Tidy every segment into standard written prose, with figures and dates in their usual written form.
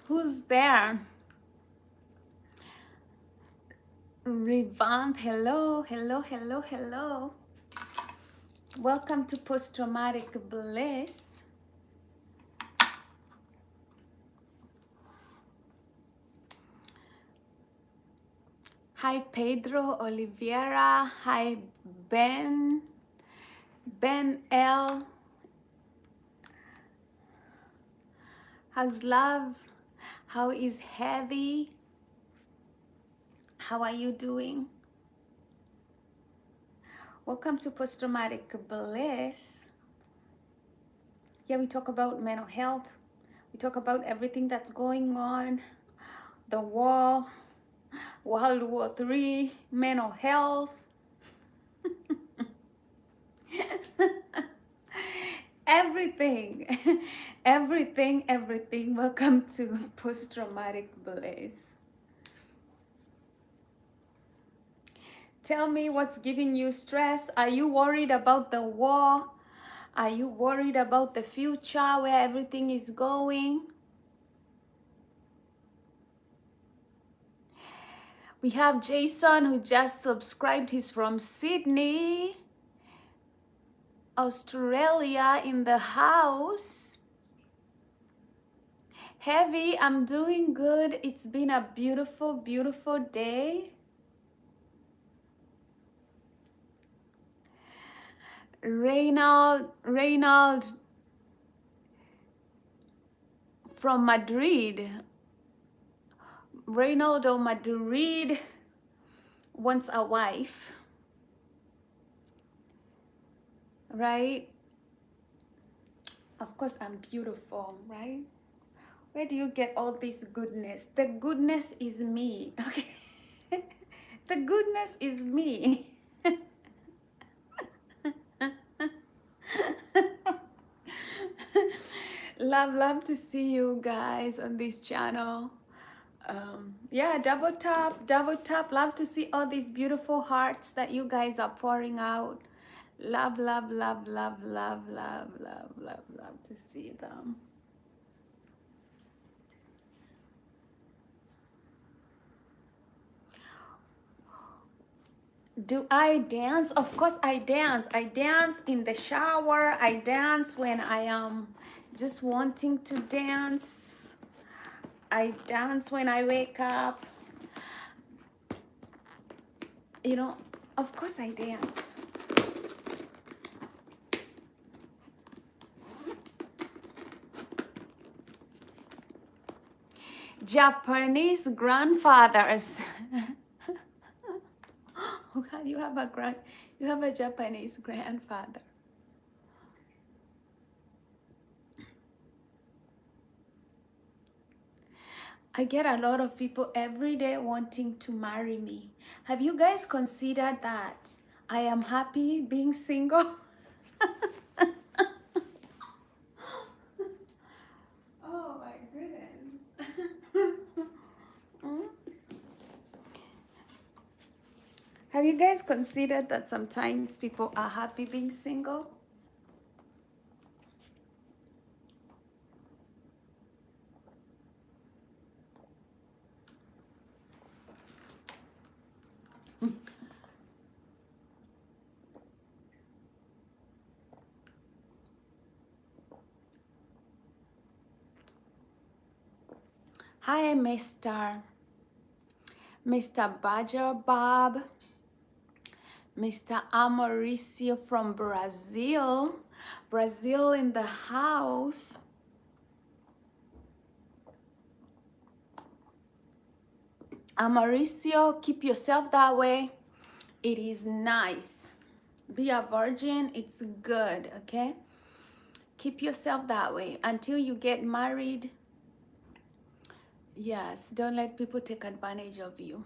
Who's there? Revamp, hello, hello, hello, hello. Welcome to Post Traumatic Bliss. Hi, Pedro, Oliveira. Hi, Ben L. How's love? How is heavy? How are you doing? Welcome to Post Traumatic Bliss. Yeah, we talk about mental health. We talk about everything that's going on. The war, World War III, mental health. Everything, everything. Welcome to Post Traumatic Bliss. Tell me what's giving you stress. Are you worried about the war? Are you worried about the future, where everything is going? We have Jason who just subscribed. He's from Sydney, Australia, in the house. Heavy, I'm doing good. It's been a beautiful, beautiful day. Reynald from Madrid. Reynaldo Madrid wants a wife, right? Of course, I'm beautiful, right? Where do you get all this goodness? The goodness is me, okay? The goodness is me. Love to see you guys on this channel. Yeah, double tap. Love to see all these beautiful hearts that you guys are pouring out. Love to see them. Do I dance? Of course I dance. I dance in the shower. I dance when I am just wanting to dance. I dance when I wake up. You know, of course I dance. Japanese grandfathers. You have a Japanese grandfather. I get a lot of people every day wanting to marry me. Have you guys considered that I am happy being single? Oh my goodness. Have you guys considered that sometimes people are happy being single? Hi, Mr. Badger Bob, Mr. Amaricio from Brazil. Brazil in the house. Amaricio, keep yourself that way. It is nice. Be a virgin, it's good, okay? Keep yourself that way until you get married. Yes, don't let people take advantage of you.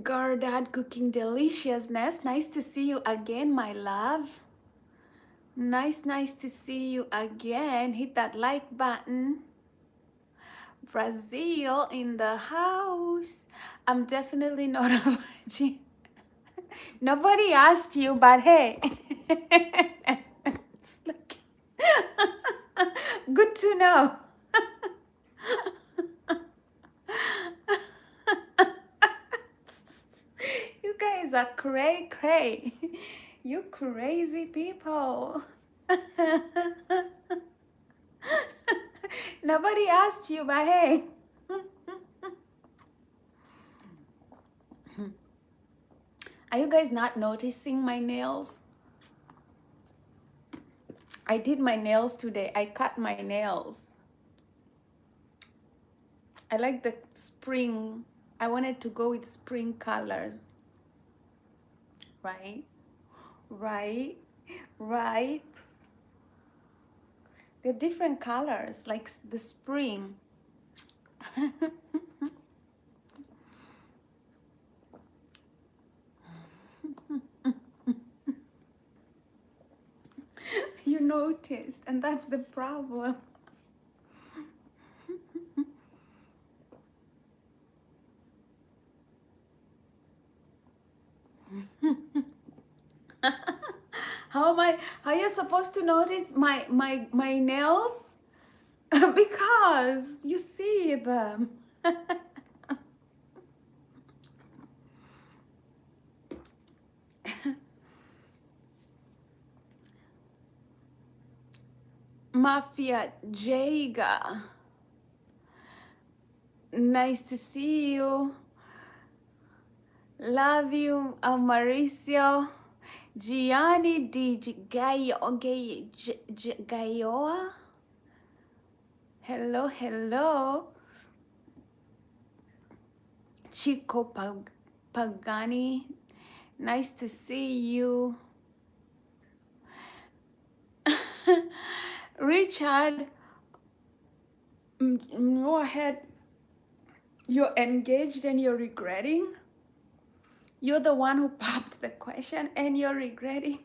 Girl, Dad cooking deliciousness. Nice to see you again, my love. Nice to see you again. Hit that like button. Brazil in the house. I'm definitely not a virgin. Nobody asked you, but hey. It's like good to know. You guys are cray cray. You crazy people. Nobody asked you, but hey. Are you guys not noticing my nails? I did my nails today. I cut my nails. I like the spring. I wanted to go with spring colors. Right? Right? Right? They're different colors, like the spring. You noticed, and that's the problem. How are you supposed to notice my nails? Because you see them. Mafia Jaga. Nice to see you. Love you, Mauricio. Gianni Di Gaioa. Hello, hello. Chico Pagani. Nice to see you. Richard, go ahead. You're engaged and you're regretting. You're the one who popped the question and you're regretting.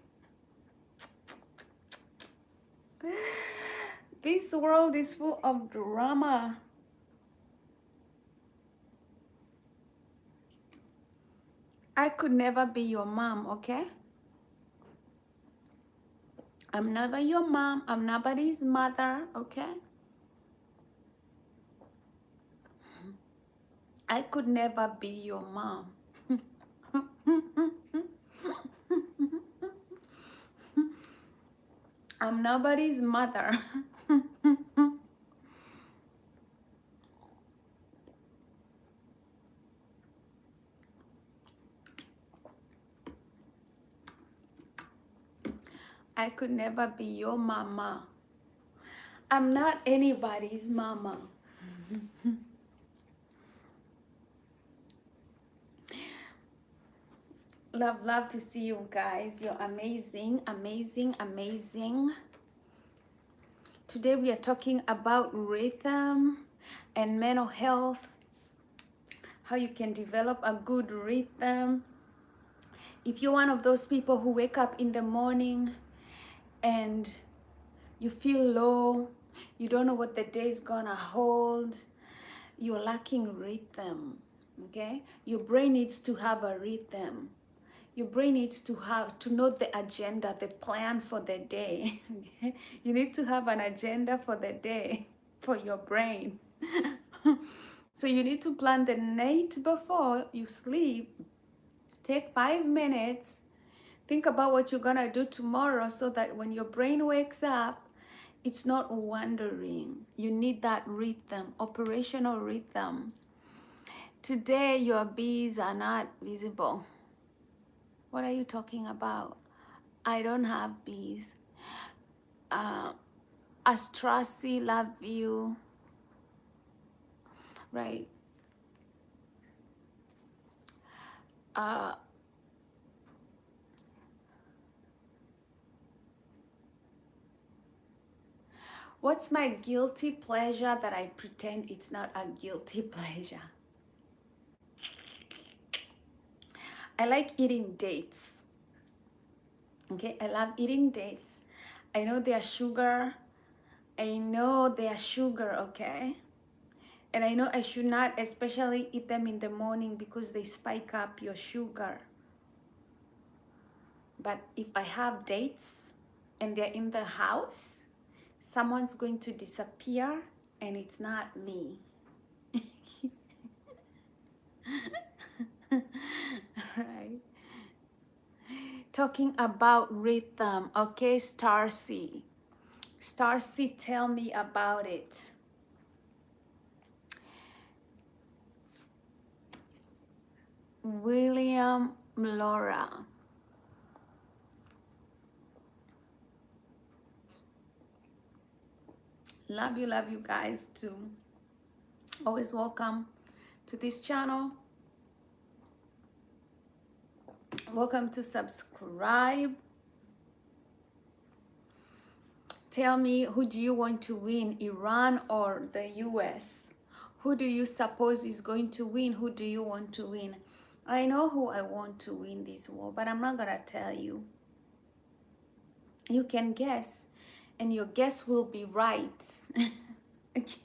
This world is full of drama. I could never be your mom, okay? I'm never your mom. I'm nobody's mother, okay? I could never be your mom. I'm nobody's mother. I could never be your mama. I'm not anybody's mama. Love to see you guys. You're amazing, amazing, amazing. Today we are talking about rhythm and mental health, how you can develop a good rhythm. If you're one of those people who wake up in the morning and you feel low, you don't know what the day is gonna hold, you're lacking rhythm, okay? Your brain needs to have a rhythm. Your brain needs to know the agenda, the plan for the day. Okay? You need to have an agenda for the day for your brain. So you need to plan the night before you sleep. Take 5 minutes. Think about what you're gonna do tomorrow so that when your brain wakes up, it's not wandering. You need that rhythm, operational rhythm. Today, your bees are not visible. What are you talking about? I don't have bees. Astrasi, love you. Right. What's my guilty pleasure that I pretend it's not a guilty pleasure? I like eating dates. Okay, I love eating dates. I know they are sugar. Okay? And I know I should not especially eat them in the morning because they spike up your sugar. But if I have dates and they're in the house, someone's going to disappear and it's not me. Right. Talking about rhythm. Okay, Starcy. Starcy, tell me about it. William Laura. Love you guys too. Always welcome to this channel. Welcome to subscribe. Tell me, who do you want to win, Iran or the US? Who do you suppose is going to win? Who do you want to win? I know who I want to win this war, but I'm not gonna tell you. You can guess, and your guess will be right. Okay.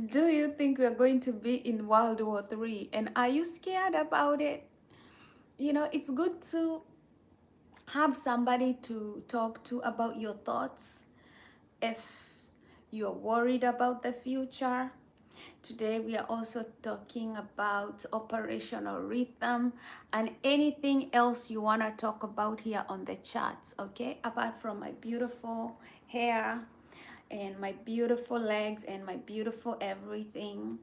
Do you think we're going to be in World War III? And are you scared about it? You know, it's good to have somebody to talk to about your thoughts if you're worried about the future. Today we are also talking about operational rhythm and anything else you want to talk about here on the charts, okay? Apart from my beautiful hair and my beautiful legs and my beautiful everything,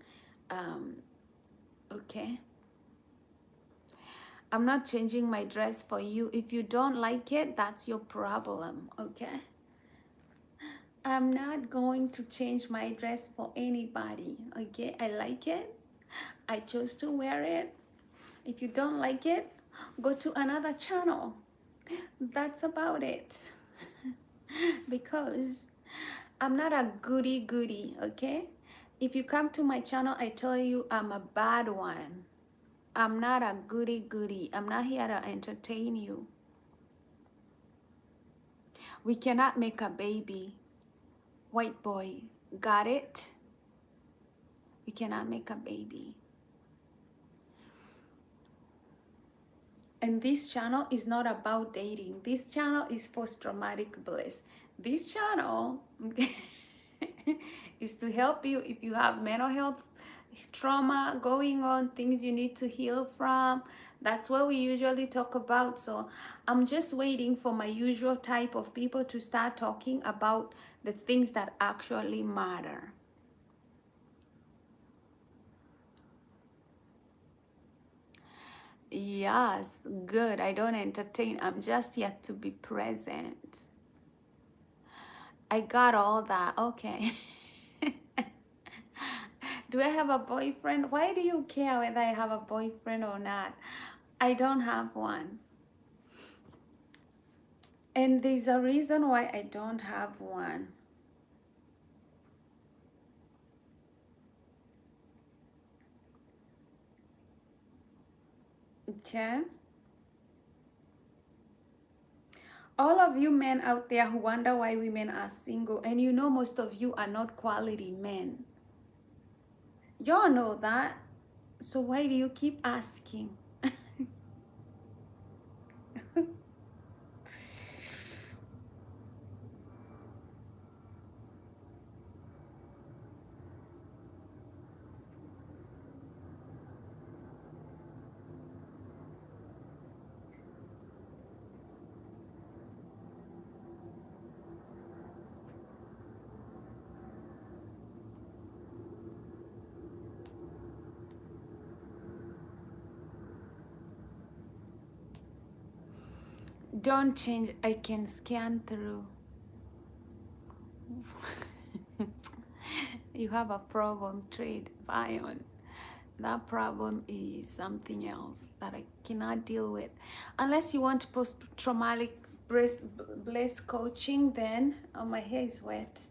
okay? I'm not changing my dress for you. If you don't like it, that's your problem, okay? I'm not going to change my dress for anybody, okay? I like it. I chose to wear it. If you don't like it, go to another channel. That's about it. Because I'm not a goody, okay? If you come to my channel, I tell you I'm a bad one. I'm not a goody. I'm not here to entertain you. We cannot make a baby. White boy, got it? We cannot make a baby. And this channel is not about dating. This channel is post-traumatic bliss. This channel is to help you if you have mental health trauma going on, things you need to heal from. That's what we usually talk about. So I'm just waiting for my usual type of people to start talking about the things that actually matter. Yes, good. I don't entertain. I'm just yet to be present. I got all that. Okay. Do I have a boyfriend? Why do you care whether I have a boyfriend or not? I don't have one. And there's a reason why I don't have one. Okay? All of you men out there who wonder why women are single, and you know most of you are not quality men. Y'all know that. So why do you keep asking? Don't change. I can scan through. You have a problem, trade, Vion. That problem is something else that I cannot deal with. Unless you want post-traumatic bliss coaching, then oh, my hair is wet.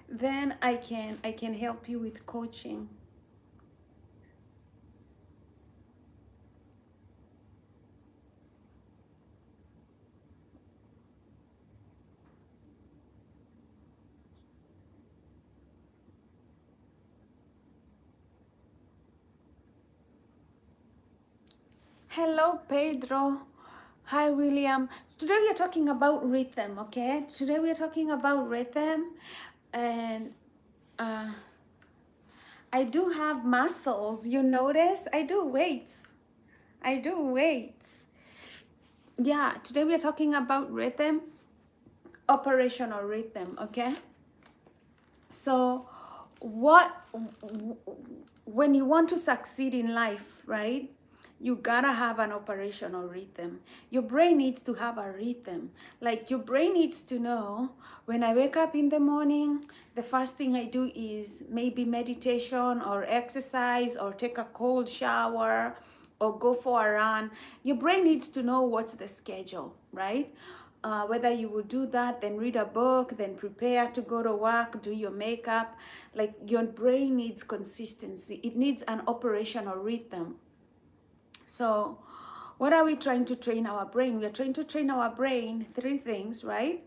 Then I can help you with coaching. Hello, Pedro. Hi, William. So today we are talking about rhythm, okay? Today we are talking about rhythm, and uh, I do have muscles. You notice? I do weights. I do weights. Yeah, today we are talking about rhythm, operational rhythm, okay? So, what when you want to succeed in life, right? You gotta have an operational rhythm. Your brain needs to have a rhythm. Like your brain needs to know when I wake up in the morning, the first thing I do is maybe meditation or exercise or take a cold shower or go for a run. Your brain needs to know what's the schedule, right? Whether you will do that, then read a book, then prepare to go to work, do your makeup. Like your brain needs consistency. It needs an operational rhythm. So what are we trying to train our brain? We are trying to train our brain three things, right?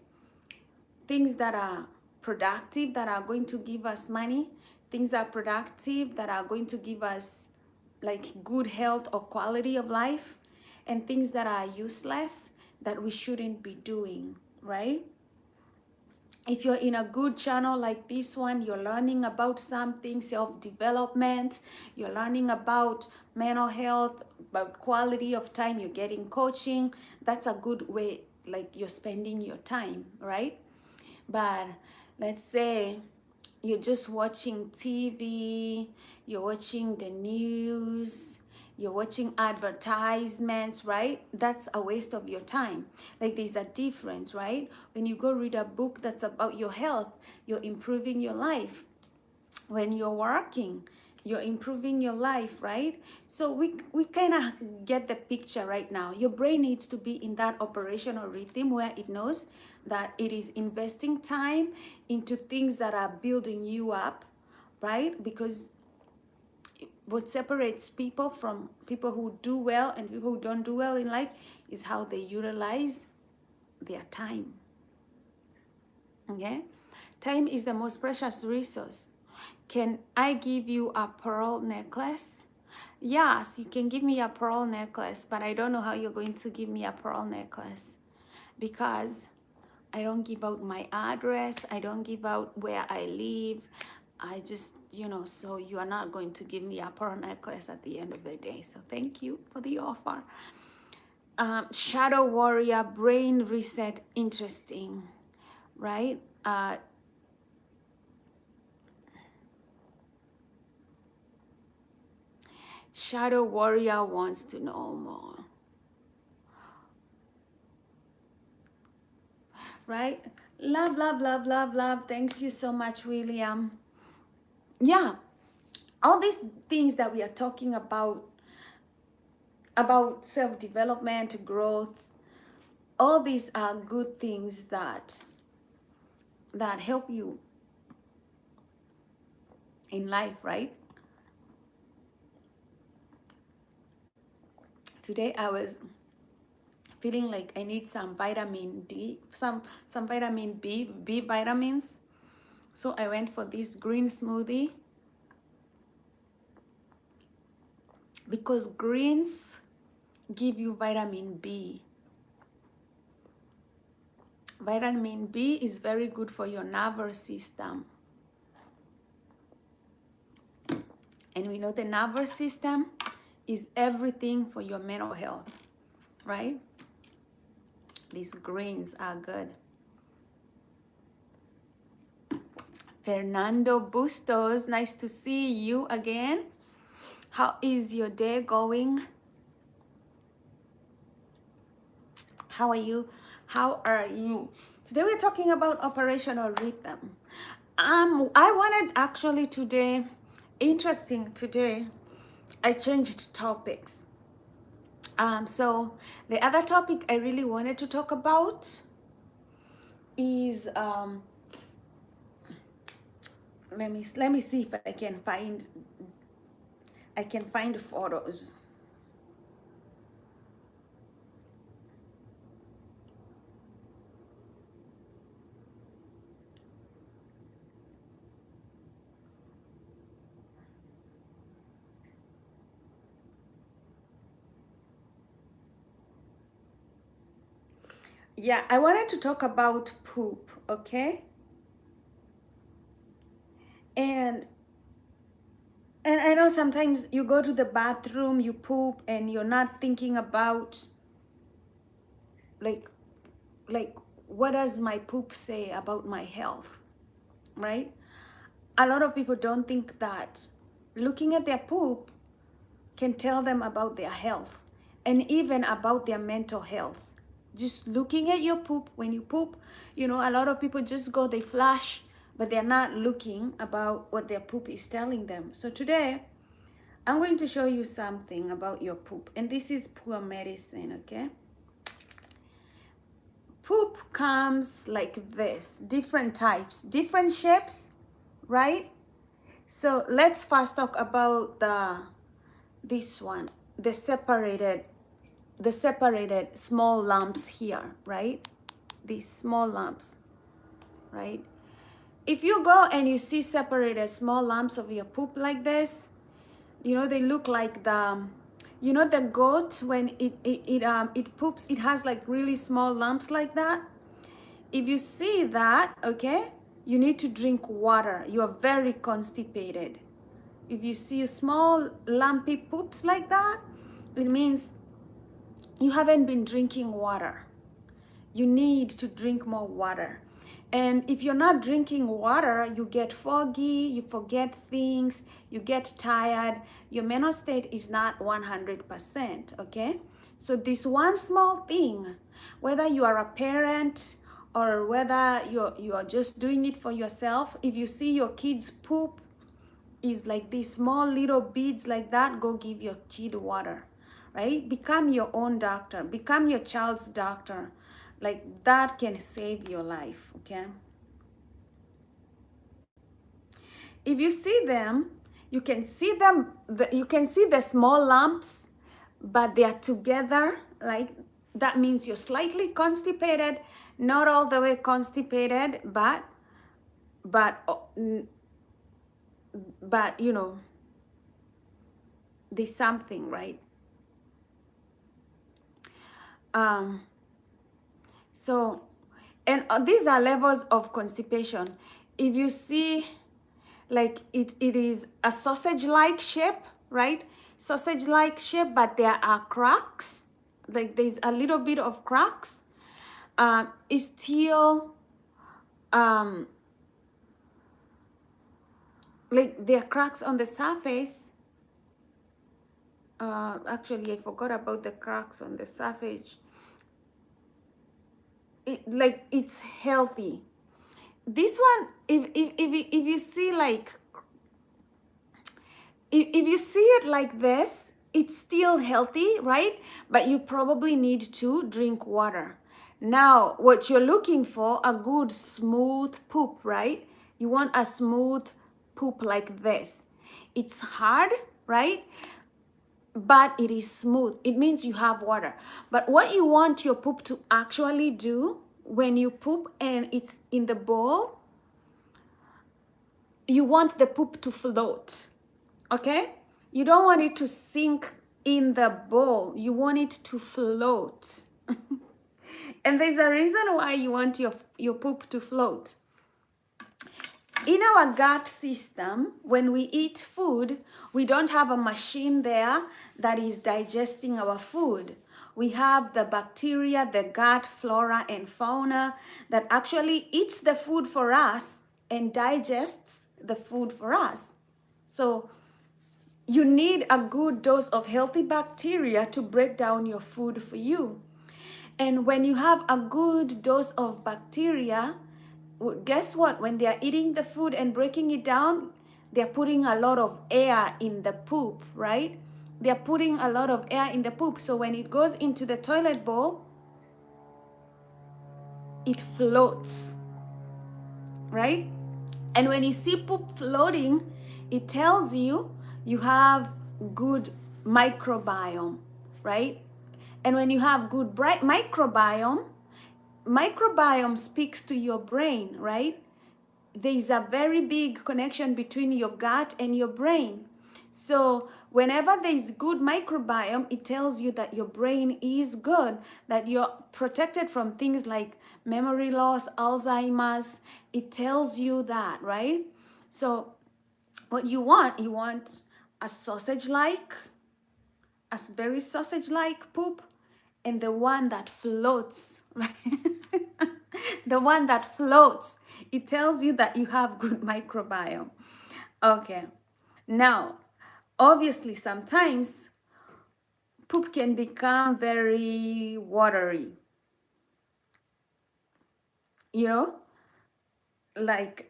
Things that are productive, that are going to give us money. Things that are productive, that are going to give us like good health or quality of life. And things that are useless, that we shouldn't be doing, right? If you're in a good channel like this one, you're learning about something, self-development, you're learning about mental health, about quality of time, you're getting coaching, that's a good way, like you're spending your time, right? But let's say you're just watching TV, you're watching the news, you're watching advertisements, right? That's a waste of your time. Like there's a difference, right? When you go read a book that's about your health, you're improving your life. When you're working, you're improving your life, right? So we kind of get the picture right now. Your brain needs to be in that operational rhythm where it knows that it is investing time into things that are building you up, right? Because what separates people from people who do well and people who don't do well in life is how they utilize their time. Okay? Time is the most precious resource. Can I give you a pearl necklace? Yes, you can give me a pearl necklace, but I don't know how you're going to give me a pearl necklace because I don't give out my address. I don't give out where I live. I just, so you are not going to give me a pearl necklace at the end of the day. So thank you for the offer. Shadow warrior, brain reset, interesting, right? Shadow warrior wants to know more, right? Love, love, love, love, love. Thanks you so much, William. Yeah, all these things that we are talking about self-development, growth, all these are good things that help you in life, right? Today I was feeling like I need some vitamin D, some vitamin B vitamins. So I went for this green smoothie because greens give you vitamin B. Vitamin B is very good for your nervous system. And we know the nervous system is everything for your mental health, right? These greens are good. Fernando Bustos, nice to see you again. How is your day going? How are you? How are you? Today we're talking about operational rhythm. I wanted actually today, interesting today, I changed topics. So the other topic I really wanted to talk about is let me see if I can find photos. Yeah, I wanted to talk about poop, okay? And and I know sometimes you go to the bathroom, you poop, and you're not thinking about like like what does my poop say about my health, right? A lot of people don't think that looking at their poop can tell them about their health and even about their mental health. Just looking at your poop, when you poop, you know, a lot of people just go, they flash, but they're not looking about what their poop is telling them. So today, I'm going to show you something about your poop, and this is poor medicine, okay? Poop comes like this, different types, different shapes, right? So let's first talk about this one, the separated small lumps here, right? These small lumps, right? If you go and you see separated small lumps of your poop like this, you know, they look like you know, the goat when it poops, it has like really small lumps like that. If you see that, okay, you need to drink water. You are very constipated. If you see small lumpy poops like that, it means you haven't been drinking water. You need to drink more water. And if you're not drinking water, you get foggy, you forget things, you get tired. Your mental state is not 100%, okay? So this one small thing, whether you are a parent or whether you are just doing it for yourself, if you see your kids poop is like these small little beads like that, go give your kid water, right? Become your own doctor, become your child's doctor. Like that can save your life, okay? If you see them, you can see them, you can see the small lumps, but they are together, like that means you're slightly constipated, not all the way constipated, but you know, there's something, right? So, and these are levels of constipation. If you see, like it is a sausage-like shape, right? Sausage-like shape, but there are cracks. Like there's a little bit of cracks. It's still, like there are cracks on the surface. Actually, I forgot about the cracks on the surface. It's healthy. This one, if you see like, if you see it like this, it's still healthy, right? But you probably need to drink water. Now, what you're looking for, a good smooth poop, right? You want a smooth poop like this. It's hard, right? But it is smooth. It means you have water. But what you want your poop to actually do when you poop and it's in the bowl, you want the poop to float, okay? You don't want it to sink in the bowl. You want it to float. And there's a reason why you want your poop to float. In our gut system, when we eat food, we don't have a machine there that is digesting our food. We have the bacteria, the gut flora and fauna that actually eats the food for us and digests the food for us. So you need a good dose of healthy bacteria to break down your food for you. And when you have a good dose of bacteria, guess what? When they are eating the food and breaking it down, they're putting a lot of air in the poop, right? They're putting a lot of air in the poop. So when it goes into the toilet bowl, it floats, right? And when you see poop floating, it tells you you have good microbiome, right? And when you have good microbiome speaks to your brain, right? There is a very big connection between your gut and your brain. So whenever there is good microbiome, it tells you that your brain is good, that you're protected from things like memory loss, Alzheimer's. It tells you that, right? So what you want a sausage-like, a very sausage-like poop, and the one that floats, right? The one that floats. It tells you that you have good microbiome. Okay. Now, obviously, sometimes poop can become very watery. You know, like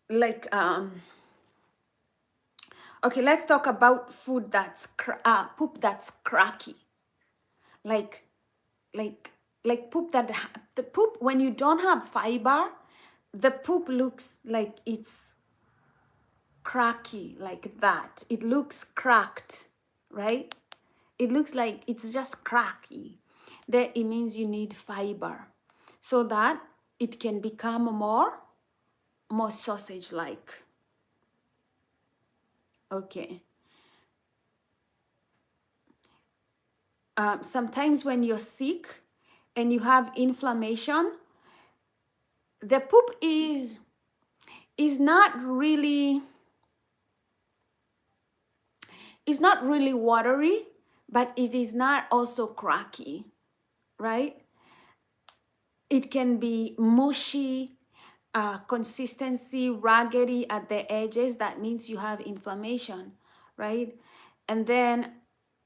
like okay, let's talk about food that's poop that's cracky, like like poop that the poop when you don't have fiber, the poop looks like it's cracky, like that. It looks cracked, right? It looks like it's just cracky. Then it means you need fiber so that it can become more sausage like. Okay. Sometimes when you're sick and you have inflammation, the poop is not really watery, but it is not also cracky, right? It can be mushy, consistency, raggedy at the edges. That means you have inflammation, right? And then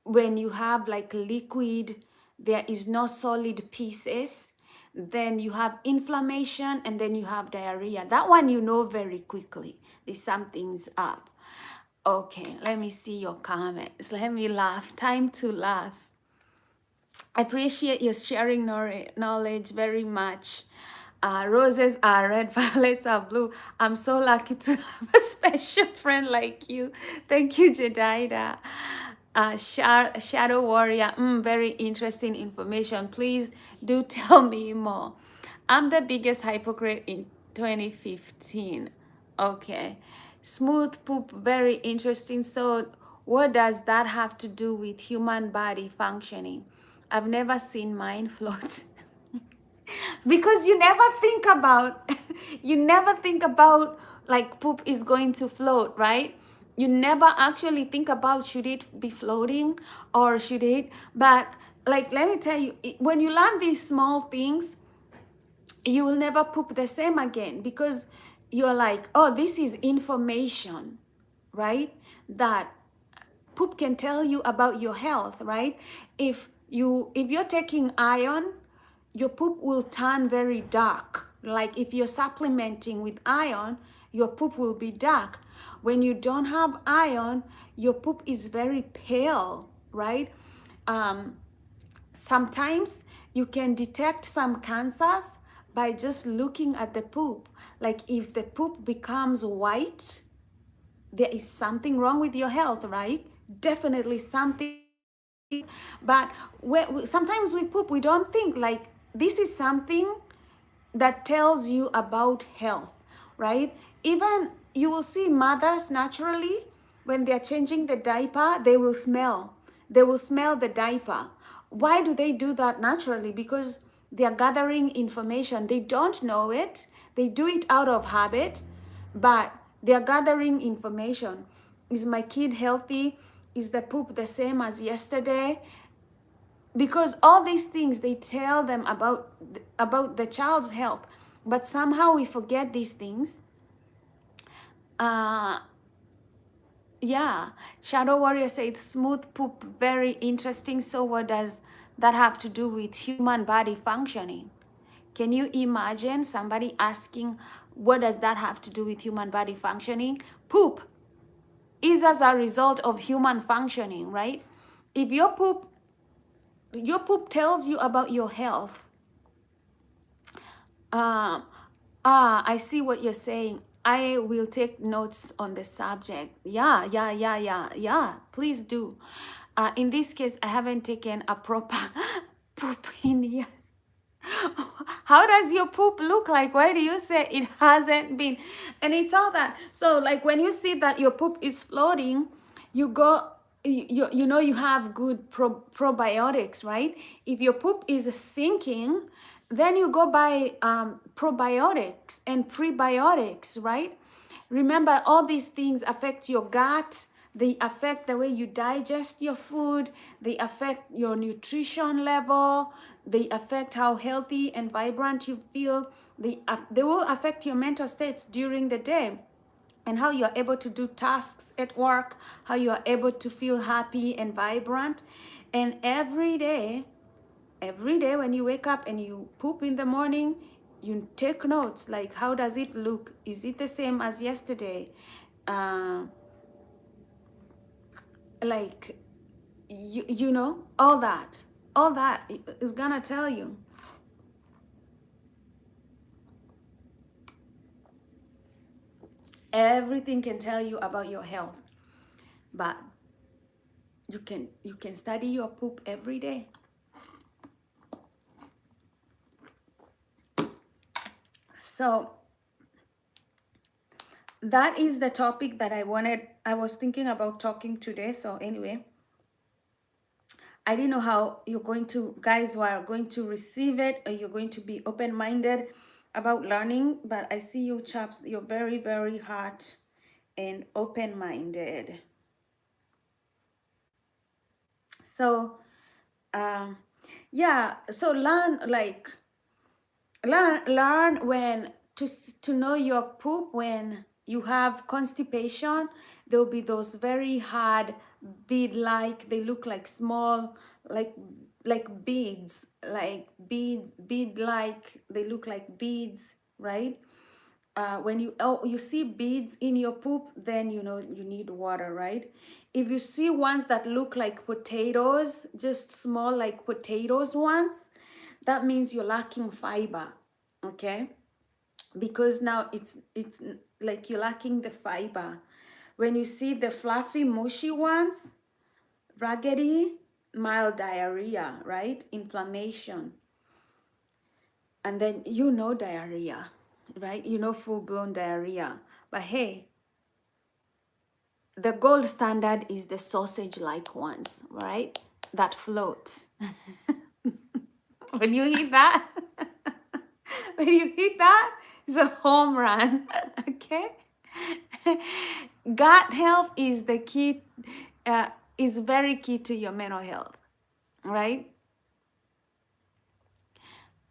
when you have like liquid, there is no solid pieces, then you have inflammation, and then you have diarrhea. That one you know very quickly. There's something's up. Okay, let me see your comments. Let me laugh. Time to laugh. I appreciate your sharing knowledge very much. Roses are red, violets are blue. I'm so lucky to have a special friend like you. Thank you, Jedida. Shadow Warrior, very interesting information. Please do tell me more. I'm the biggest hypocrite in 2015. Okay. Smooth poop, very interesting. So what does that have to do with human body functioning? I've never seen mine float. Because you never think about like poop is going to float, right? You never actually think about should it be floating or should it, but like let me tell you, when you learn these small things, you will never poop the same again, because you're like, oh, this is information, right? That poop can tell you about your health, right? If you're taking iron, your poop will turn very dark. Like if you're supplementing with iron, your poop will be dark. When you don't have iron, your poop is very pale, right? Sometimes you can detect some cancers by just looking at the poop. Like if the poop becomes white, there is something wrong with your health, right? Definitely something. But sometimes we poop, we don't think like this is something that tells you about health, right? Even you will see mothers naturally, when they're changing the diaper, they will smell the diaper. Why do they do that naturally? Because they are gathering information. They don't know it, they do it out of habit, but they are gathering information. Is my kid healthy? Is the poop the same as yesterday? Because all these things, they tell them about the child's health, but somehow we forget these things. Yeah, Shadow Warrior said smooth poop, very interesting. So what does that have to do with human body functioning? Can you imagine somebody asking, what does that have to do with human body functioning? Poop is as a result of human functioning, right? If your poop tells you about your health. I see what you're saying. I will take notes on the subject. Yeah. Please do. In this case, I haven't taken a proper poop in years. How does your poop look like? Why do you say it hasn't been? And it's all that. So like when you see that your poop is floating, you go, you know you have good probiotics, right? If your poop is sinking, then you go by probiotics and prebiotics, right? Remember, all these things affect your gut. They affect the way you digest your food. They affect your nutrition level. They affect how healthy and vibrant you feel. They will affect your mental states during the day and how you're able to do tasks at work, how you are able to feel happy and vibrant. And every day when you wake up and you poop in the morning, you take notes like, how does it look? Is it the same as yesterday? Uh, like, you know, all that is gonna tell you. Everything can tell you about your health, but you can study your poop every day. So that is the topic that I was thinking about talking today. So anyway, I didn't know how guys are going to receive it, or you're going to be open-minded about learning, but I see you chaps, you're very, very heart and open-minded. So, yeah, so learn when to know your poop. When you have constipation, there'll be those very hard bead like, they look like small, like beads, bead like, they look like beads, right? When you see beads in your poop, then you know you need water, right? If you see ones that look like potatoes, just small like potatoes ones, that means you're lacking fiber, okay? Because now it's like you're lacking the fiber. When you see the fluffy mushy ones, raggedy, mild diarrhea, right? Inflammation. And then you know diarrhea, right? You know full-blown diarrhea. But hey, the gold standard is the sausage-like ones, right? That floats. When you eat that, when you eat that, it's a home run. Okay? Gut health is the key, is very key to your mental health, right?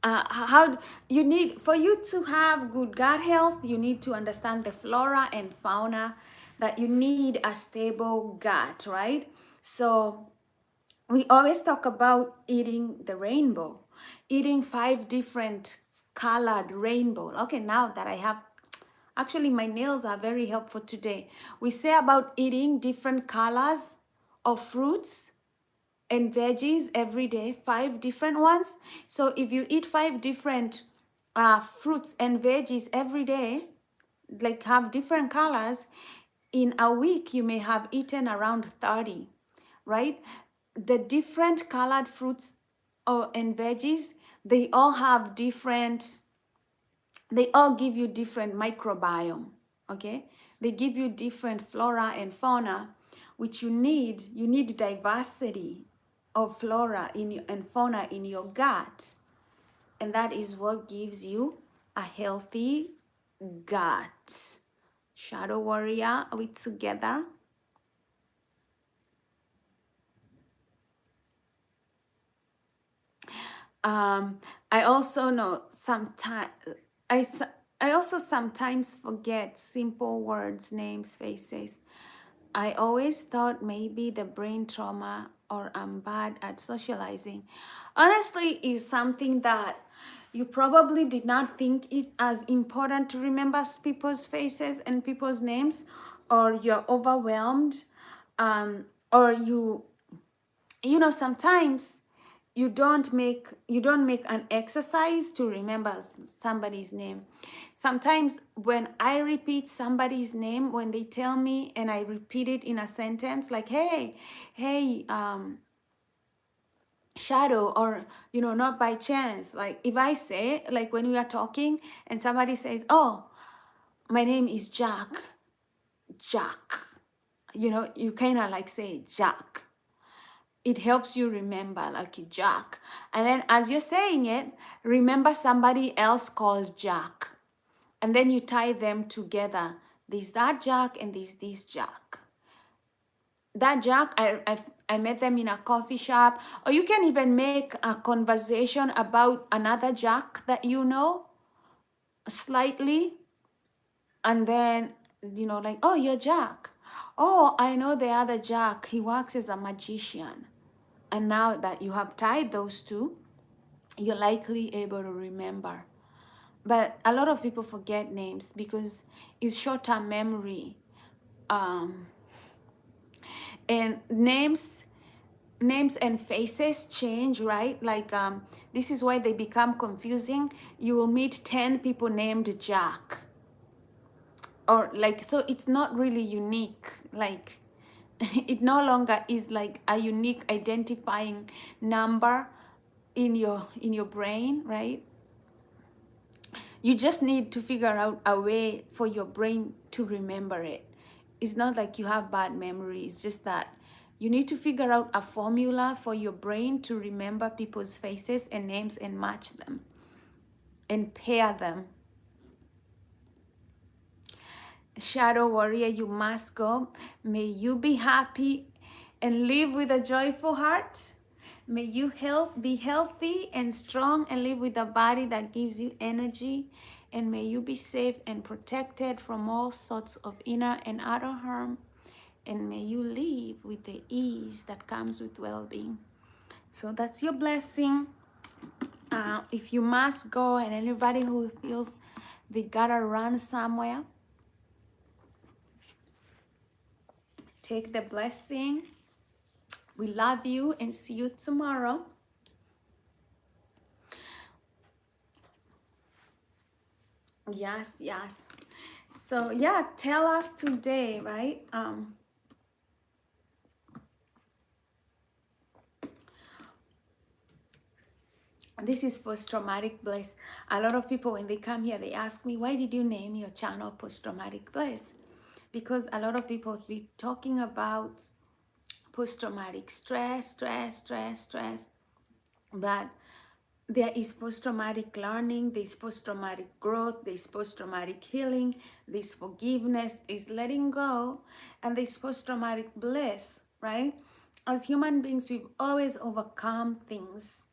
How you need, for you to have good gut health, you need to understand the flora and fauna, that you need a stable gut, right? So we always talk about eating the rainbow, eating 5 different colored rainbow. Okay, now that I have, actually my nails are very helpful today. We say about eating different colors of fruits and veggies every day, 5 different ones. So if you eat 5 different fruits and veggies every day, like have different colors, in a week you may have eaten around 30, right? The different colored fruits and veggies, they all have different, they all give you different microbiome, okay? They give you different flora and fauna, which you need diversity of flora and fauna in your gut. And that is what gives you a healthy gut. Shadow warrior, are we together? I also know sometimes I also sometimes forget simple words, names, faces. I always thought maybe the brain trauma or I'm bad at socializing. Honestly, is something that you probably did not think it as important to remember people's faces and people's names, or you're overwhelmed, or you know, sometimes you don't make an exercise to remember somebody's name. Sometimes when I repeat somebody's name, when they tell me and I repeat it in a sentence like, hey, shadow, or not by chance. Like if I say, like when we are talking and somebody says, oh, my name is Jack, you kind of like say Jack. It helps you remember, like Jack. And then as you're saying it, remember somebody else called Jack. And then you tie them together. There's that Jack and there's this Jack. That Jack, I met them in a coffee shop. Or you can even make a conversation about another Jack that you know slightly. And then, like, oh, you're Jack. Oh, I know the other Jack. He works as a magician. And now that you have tied those two, you're likely able to remember. But a lot of people forget names because it's short-term memory. Um, and names and faces change, right? Like this is why they become confusing. You will meet 10 people named Jack, or like, so it's not really unique. Like it no longer is like a unique identifying number in your brain, right? You just need to figure out a way for your brain to remember it. It's not like you have bad memory. It's just that you need to figure out a formula for your brain to remember people's faces and names and match them and pair them. Shadow warrior, you must go. May you be happy and live with a joyful heart. May you be healthy and strong and live with a body that gives you energy. And may you be safe and protected from all sorts of inner and outer harm. And may you live with the ease that comes with well-being. So that's your blessing. If you must go, and anybody who feels they gotta run somewhere, take the blessing. We love you and see you tomorrow. Yes, yes. So yeah, tell us today, right? This is post-traumatic bliss. A lot of people, when they come here, they ask me, why did you name your channel post-traumatic bliss? Because a lot of people be talking about post-traumatic stress, but there is post-traumatic learning, there's post-traumatic growth, there's post-traumatic healing, there's forgiveness, there's letting go, and there's post-traumatic bliss, right? As human beings, we've always overcome things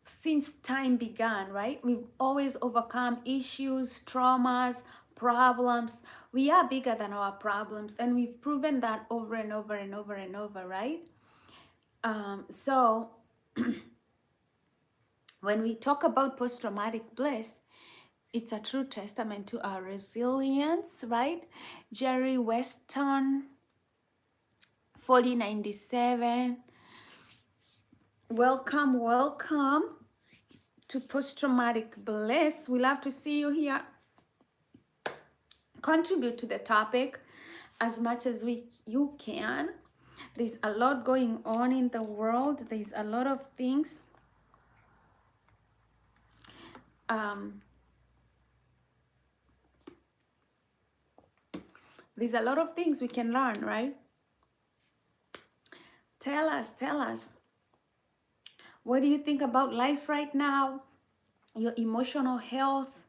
since time began, right? We've always overcome issues, traumas, problems. We are bigger than our problems, and we've proven that over and over and over and over, right? So when we talk about post-traumatic bliss, it's a true testament to our resilience, right? Jerry Weston, 4097. Welcome, welcome to post-traumatic bliss. We love to see you here. Contribute to the topic as much as you can. There's a lot going on in the world. There's a lot of things. There's a lot of things we can learn, right? Tell us. What do you think about life right now? Your emotional health?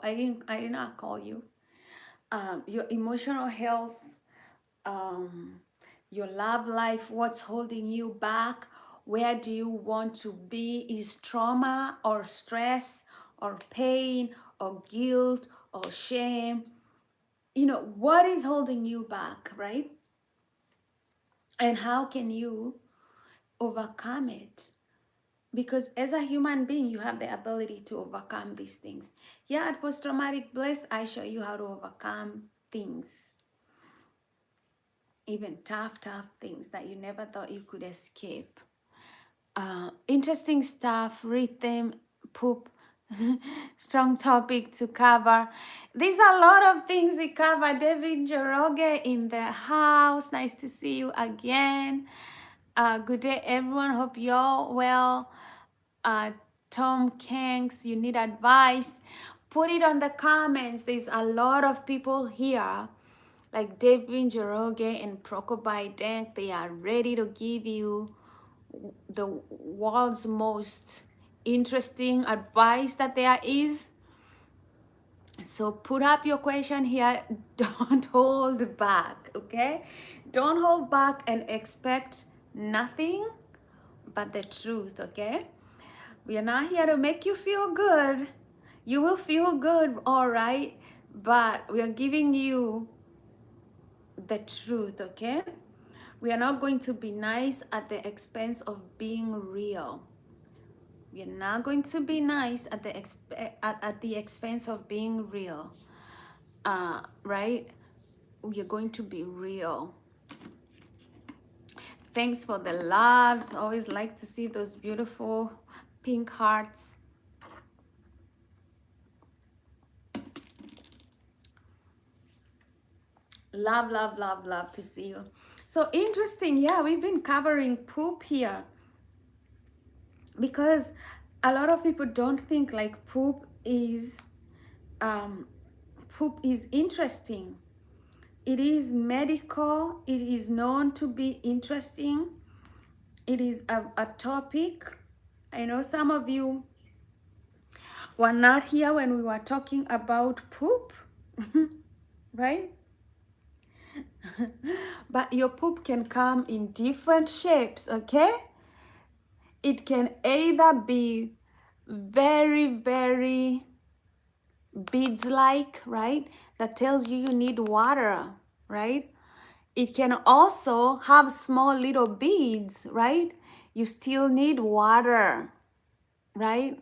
I did not call you. Your emotional health, your love life, what's holding you back? Where do you want to be? Is trauma or stress or pain or guilt or shame? What is holding you back, right? And how can you overcome it? Because as a human being, you have the ability to overcome these things. Here at Post Traumatic Bliss, I show you how to overcome things, even tough things that you never thought you could escape. Interesting stuff, rhythm, poop, Strong topic to cover. There's a lot of things we cover. David Joroge in the house. Nice to see you again. Good day, everyone. Hope you're well. Uh, Tom Kanks, you need advice. Put it on the comments. There's a lot of people here, like David Joroge and Prokobai Denk. They are ready to give you the world's most interesting advice that there is. So put up your question here. Don't hold back, okay? Don't hold back and expect nothing but the truth, okay? We are not here to make you feel good. You will feel good, all right? But we are giving you the truth, okay? We are not going to be nice at the expense of being real. We are not going to be nice at the expense of being real, right? We are going to be real. Thanks for the loves. Always like to see those beautiful pink hearts. Love, love, love, love to see you. So interesting. Yeah, we've been covering poop here because a lot of people don't think like poop is interesting. It is medical. It is known to be interesting. It is a topic. I know some of you were not here when we were talking about poop, right? But your poop can come in different shapes, okay? It can either be very, very beads-like, right? That tells you need water, right? It can also have small little beads, right? You still need water, right?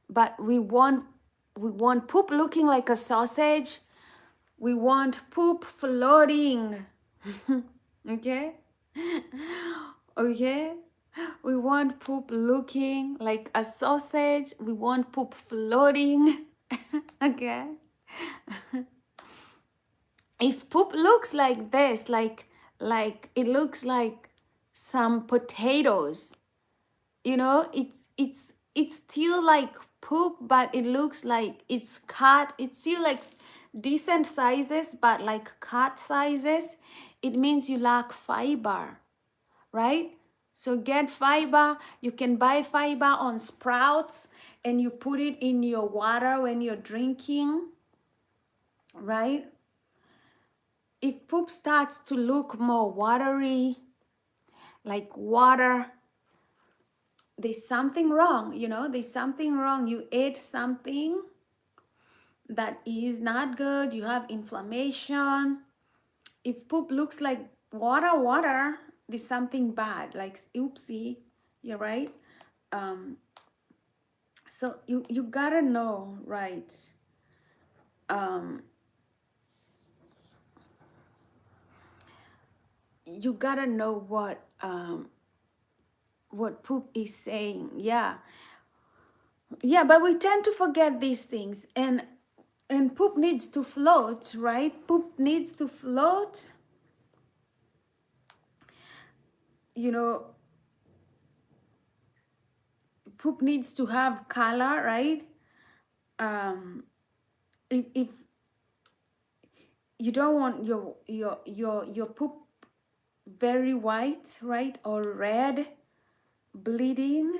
But we want poop looking like a sausage. We want poop floating. Okay? Okay? We want poop looking like a sausage. We want poop floating. Okay? If poop looks like this, like it looks like some potatoes, you know, it's still like poop, but it looks like it's cut. It's still like decent sizes, but like cut sizes. It means you lack fiber, right? So get fiber. You can buy fiber on Sprouts and you put it in your water when you're drinking, right? If poop starts to look more watery, like water, there's something wrong, you know, there's something wrong. You ate something that is not good. You have inflammation. If poop looks like water, there's something bad, like oopsie, you're right. So you gotta know, right? You gotta know what poop is saying. Yeah, but we tend to forget these things, and poop needs to float, right? Poop needs to float. You know, poop needs to have color, right? If you don't want your poop very white, right, or red, bleeding,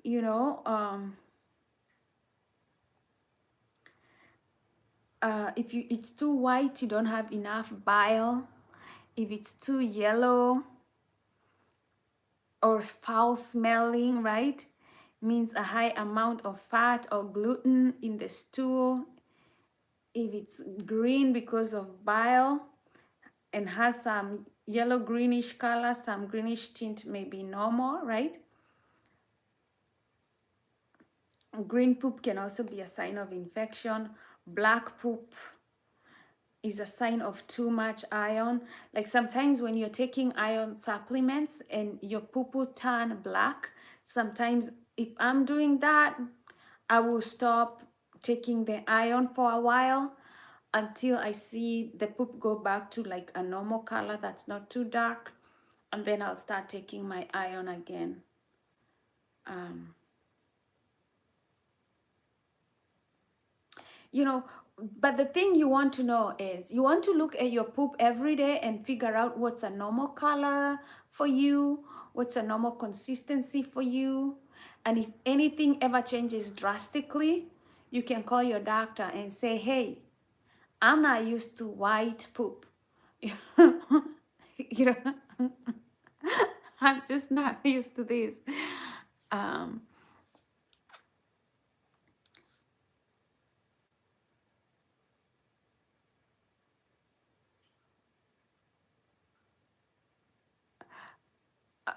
you know, if it's too white, you don't have enough bile. If it's too yellow or foul smelling, right, means a high amount of fat or gluten in the stool. If it's green because of bile and has some yellow greenish color, some greenish tint may be normal, right? Green poop can also be a sign of infection. Black poop is a sign of too much iron. Like sometimes when you're taking iron supplements and your poop will turn black, sometimes if I'm doing that, I will stop taking the iron for a while until I see the poop go back to like a normal color that's not too dark, and then I'll start taking my iron again. Um, you know, but the thing you want to know is you want to look at your poop every day and figure out what's a normal color for you, what's a normal consistency for you. And if anything ever changes drastically, you can call your doctor and say, hey, I'm not used to white poop. You know, I'm just not used to this. Um,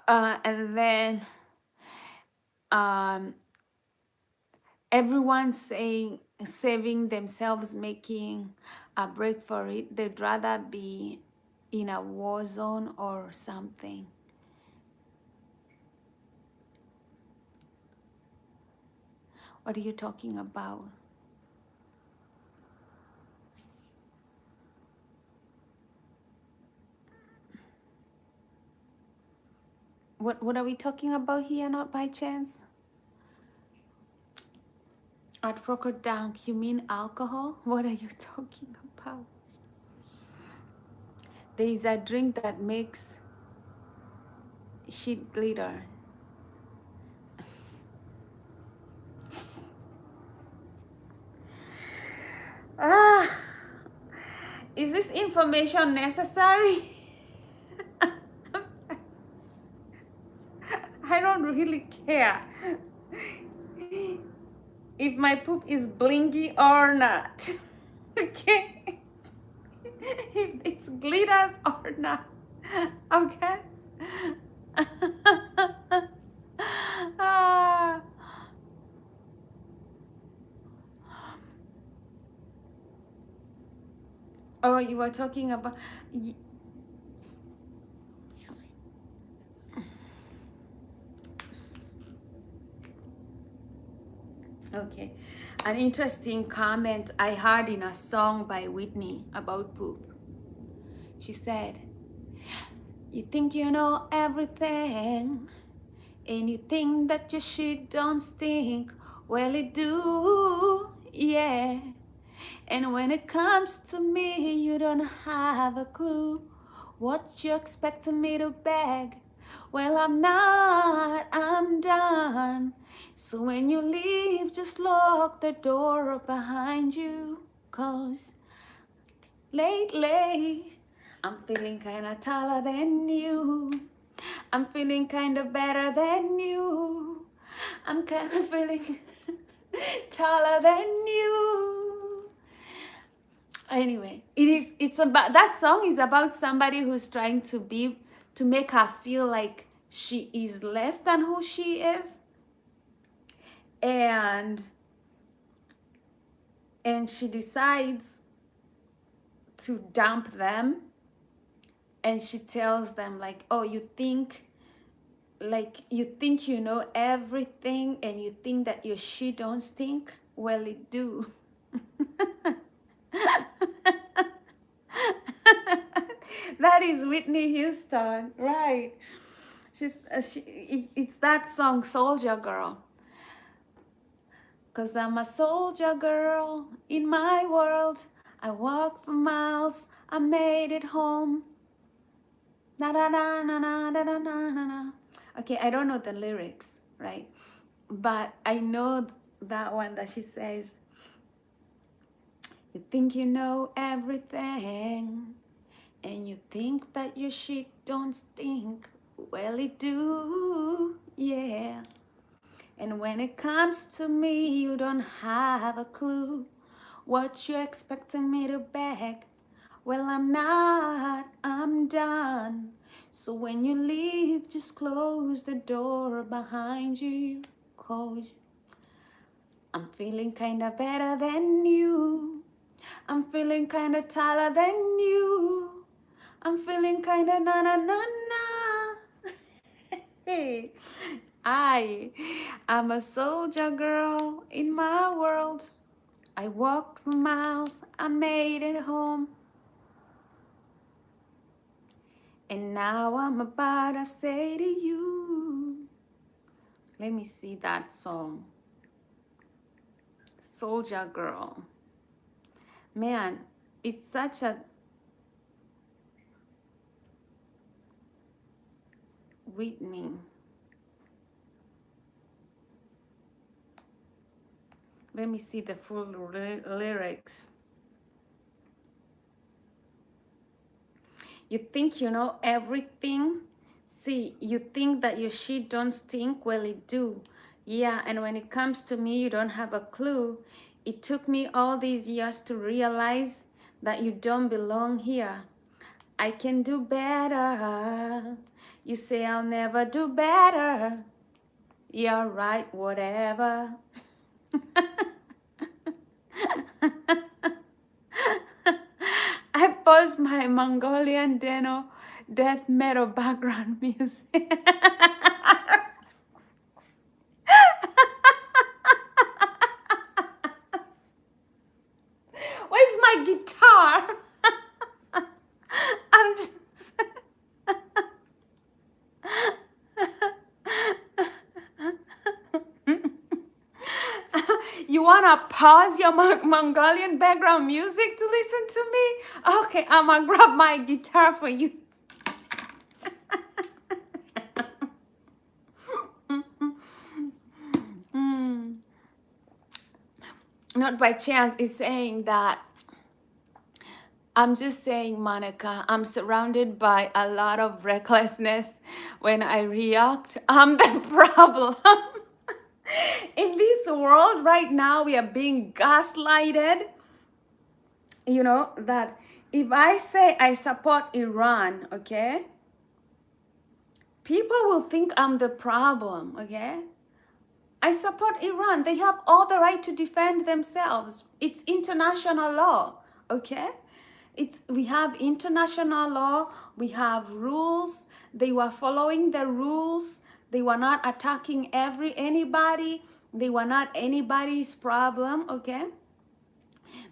and then um, everyone's saying saving themselves, making a break for it. They'd rather be in a war zone or something. What are you talking about? What are we talking about here, not by chance? At Crocodunk, you mean alcohol? What are you talking about? There is a drink that makes shit glitter. Ah, is this information necessary? I don't really care if my poop is blingy or not. Okay? If it's glitters or not. Okay? Ah. Oh, you were talking about. Okay. An interesting comment I heard in a song by Whitney about poop. She said, you think you know everything, and you think that your shit don't stink. Well, it do, yeah. And when it comes to me, you don't have a clue. What you expecting me to beg? Well, I'm not, I'm done. So when you leave, just lock the door up behind you. 'Cause lately, I'm feeling kinda taller than you. I'm feeling kinda better than you. I'm kinda feeling taller than you. Anyway, it's about, that song is about somebody who's trying to make her feel like she is less than who she is, and she decides to dump them, and she tells them like, oh, you think you know everything, and you think that your shit don't stink. Well, it do. That is Whitney Houston, right? It's that song, Soldier Girl. 'Cause I'm a soldier girl in my world. I walk for miles, I made it home. Na na na na na na na na na. Okay, I don't know the lyrics, right? But I know that one that she says, you think you know everything, and you think that your shit don't stink. Well, it do, yeah. And when it comes to me, you don't have a clue. What you expecting me to beg? Well, I'm not, I'm done. So when you leave, just close the door behind you. 'Cause I'm feeling kinda better than you. I'm feeling kinda taller than you. I'm feeling kinda na na na na. Hey, I am a soldier girl in my world. I walked for miles, I made it home. And now I'm about to say to you, let me see that song. Soldier Girl. Man, it's such a Whitney. Let me see the full lyrics. You think you know everything? See, you think that your shit don't stink? Well, it do. Yeah, and when it comes to me, you don't have a clue. It took me all these years to realize that you don't belong here. I can do better. You say I'll never do better. You're right, whatever. I paused my Mongolian death metal background music. Where's my guitar? I'm just. You wanna pause your Mongolian background music to listen to me? Okay, I'm gonna grab my guitar for you. Not by chance is saying that. I'm just saying, Monica, I'm surrounded by a lot of recklessness when I react. I'm the problem. In this world right now, we are being gaslighted. You know, that if I say I support Iran, okay, people will think I'm the problem, okay? I support Iran. They have all the right to defend themselves. It's international law, okay? We have international law, we have rules. They were following the rules. They were not attacking anybody. They were not anybody's problem, okay?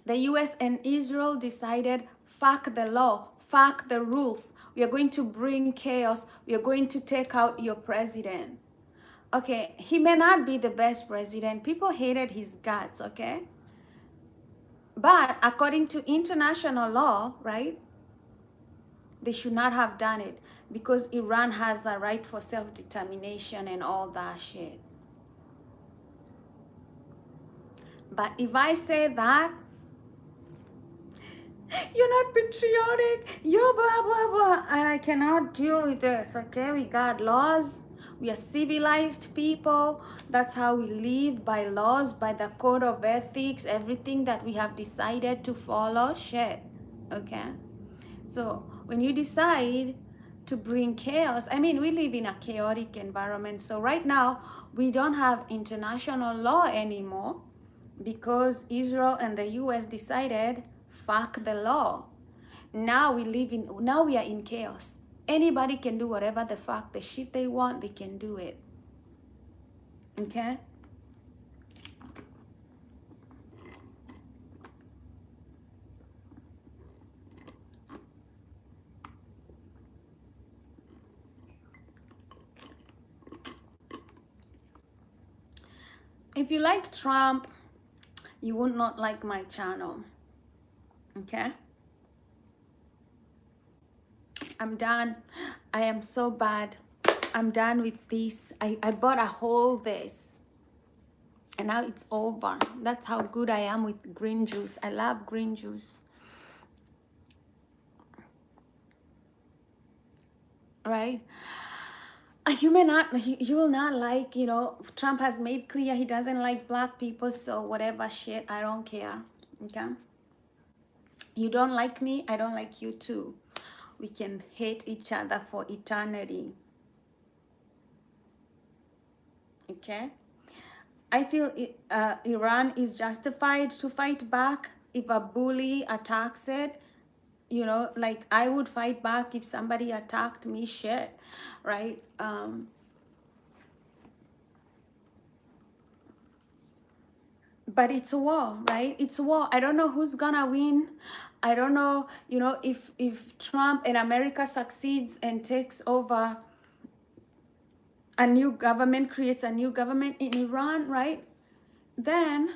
The US and Israel decided, fuck the law, fuck the rules. We are going to bring chaos. We are going to take out your president. Okay, he may not be the best president. People hated his guts, okay? But according to international law, right, they should not have done it because Iran has a right for self-determination and all that shit. But if I say that, you're not patriotic, you're blah, blah, blah, and I cannot deal with this, okay? We got laws. We are civilized people. That's how we live, by laws, by the code of ethics, everything that we have decided to follow, shit, okay? So when you decide to bring chaos, I mean, we live in a chaotic environment. So right now, we don't have international law anymore because Israel and the US decided, fuck the law. Now we are in chaos. Anybody can do whatever the fuck the shit they want, they can do it. Okay? If you like Trump, you would not like my channel. Okay? I'm done. I am so bad. I'm done with this. I bought a whole this. And now it's over. That's how good I am with green juice. I love green juice. Right? You may not, you will not like, you know, Trump has made clear he doesn't like black people, so whatever shit, I don't care. Okay? You don't like me, I don't like you too. We can hate each other for eternity. Okay? I feel Iran is justified to fight back if a bully attacks it. You know, like I would fight back if somebody attacked me, shit, right? but it's a war, right? It's a war. I don't know who's gonna win. I don't know, if Trump and America succeeds and takes over a new government, creates a new government in Iran, right? Then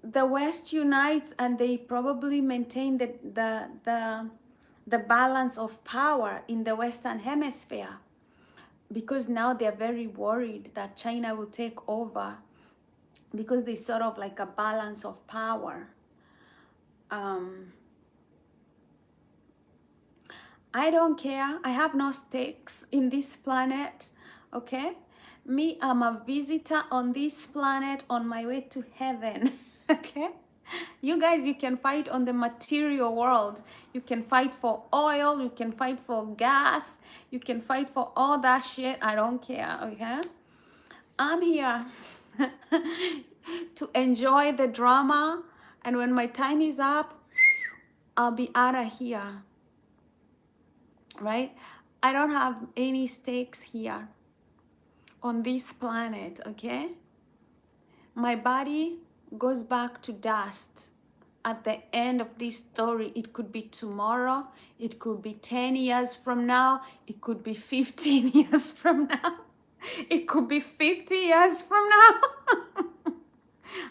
the West unites and they probably maintain the balance of power in the Western Hemisphere, because now they're very worried that China will take over, because there's sort of like a balance of power. I don't care. I have no stakes in this planet, okay? Me, I'm a visitor on this planet on my way to heaven, okay? You guys, you can fight on the material world. You can fight for oil, you can fight for gas, you can fight for all that shit. I don't care, okay? I'm here to enjoy the drama, and when my time is up, I'll be out of here, right? I don't have any stakes here on this planet, okay? My body goes back to dust at the end of this story. It could be tomorrow, it could be 10 years from now, it could be 15 years from now, it could be 50 years from now.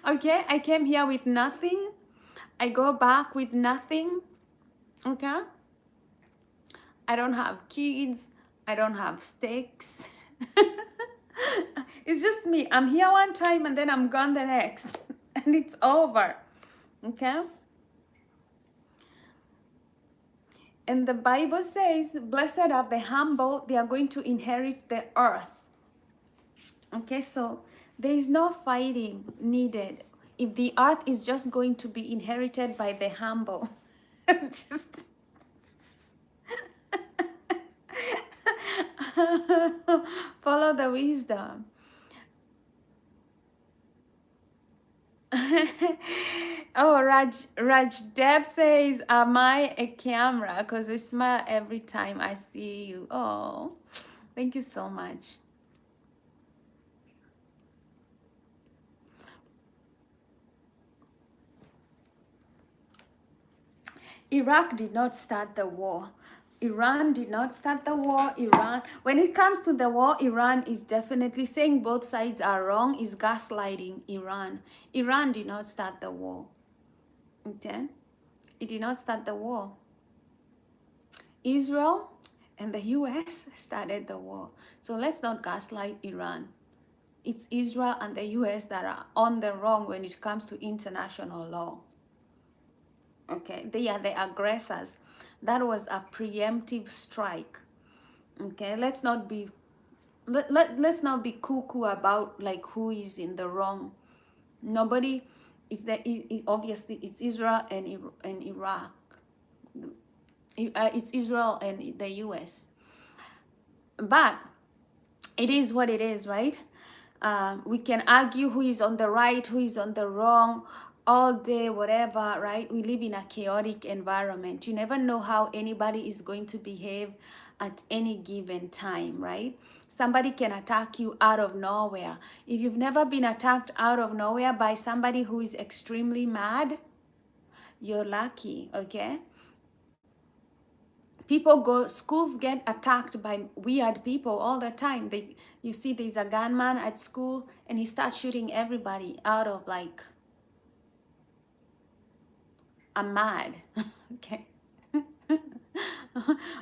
Okay, I came here with nothing, I go back with nothing, okay? I don't have kids, I don't have stakes. It's just me. I'm here one time and then I'm gone the next. And it's over. Okay? And the Bible says, blessed are the humble, they are going to inherit the earth. Okay, so there is no fighting needed. If the earth is just going to be inherited by the humble, just follow the wisdom. Oh, Raj Deb says, am I a camera? Because I smile every time I see you. Oh, thank you so much. Iraq did not start the war. Iran did not start the war. When it comes to the war, Iran is definitely saying both sides are wrong, is gaslighting Iran. Iran did not start the war. Okay? It did not start the war. Israel and the US started the war. So let's not gaslight Iran. It's Israel and the US that are on the wrong when it comes to international law. Okay, they are the aggressors. That was a preemptive strike. Okay, let's not be cuckoo about like who is in the wrong. Nobody is there. Obviously it's Israel and Iraq. It's Israel and the US. But it is what it is, right? We can argue who is on the right, who is on the wrong, all day, whatever, right? We live in a chaotic environment. You never know how anybody is going to behave at any given time, right? Somebody can attack you out of nowhere. If you've never been attacked out of nowhere by somebody who is extremely mad, you're lucky, okay? Schools get attacked by weird people all the time. You see there's a gunman at school and he starts shooting everybody out of like, I'm mad, okay?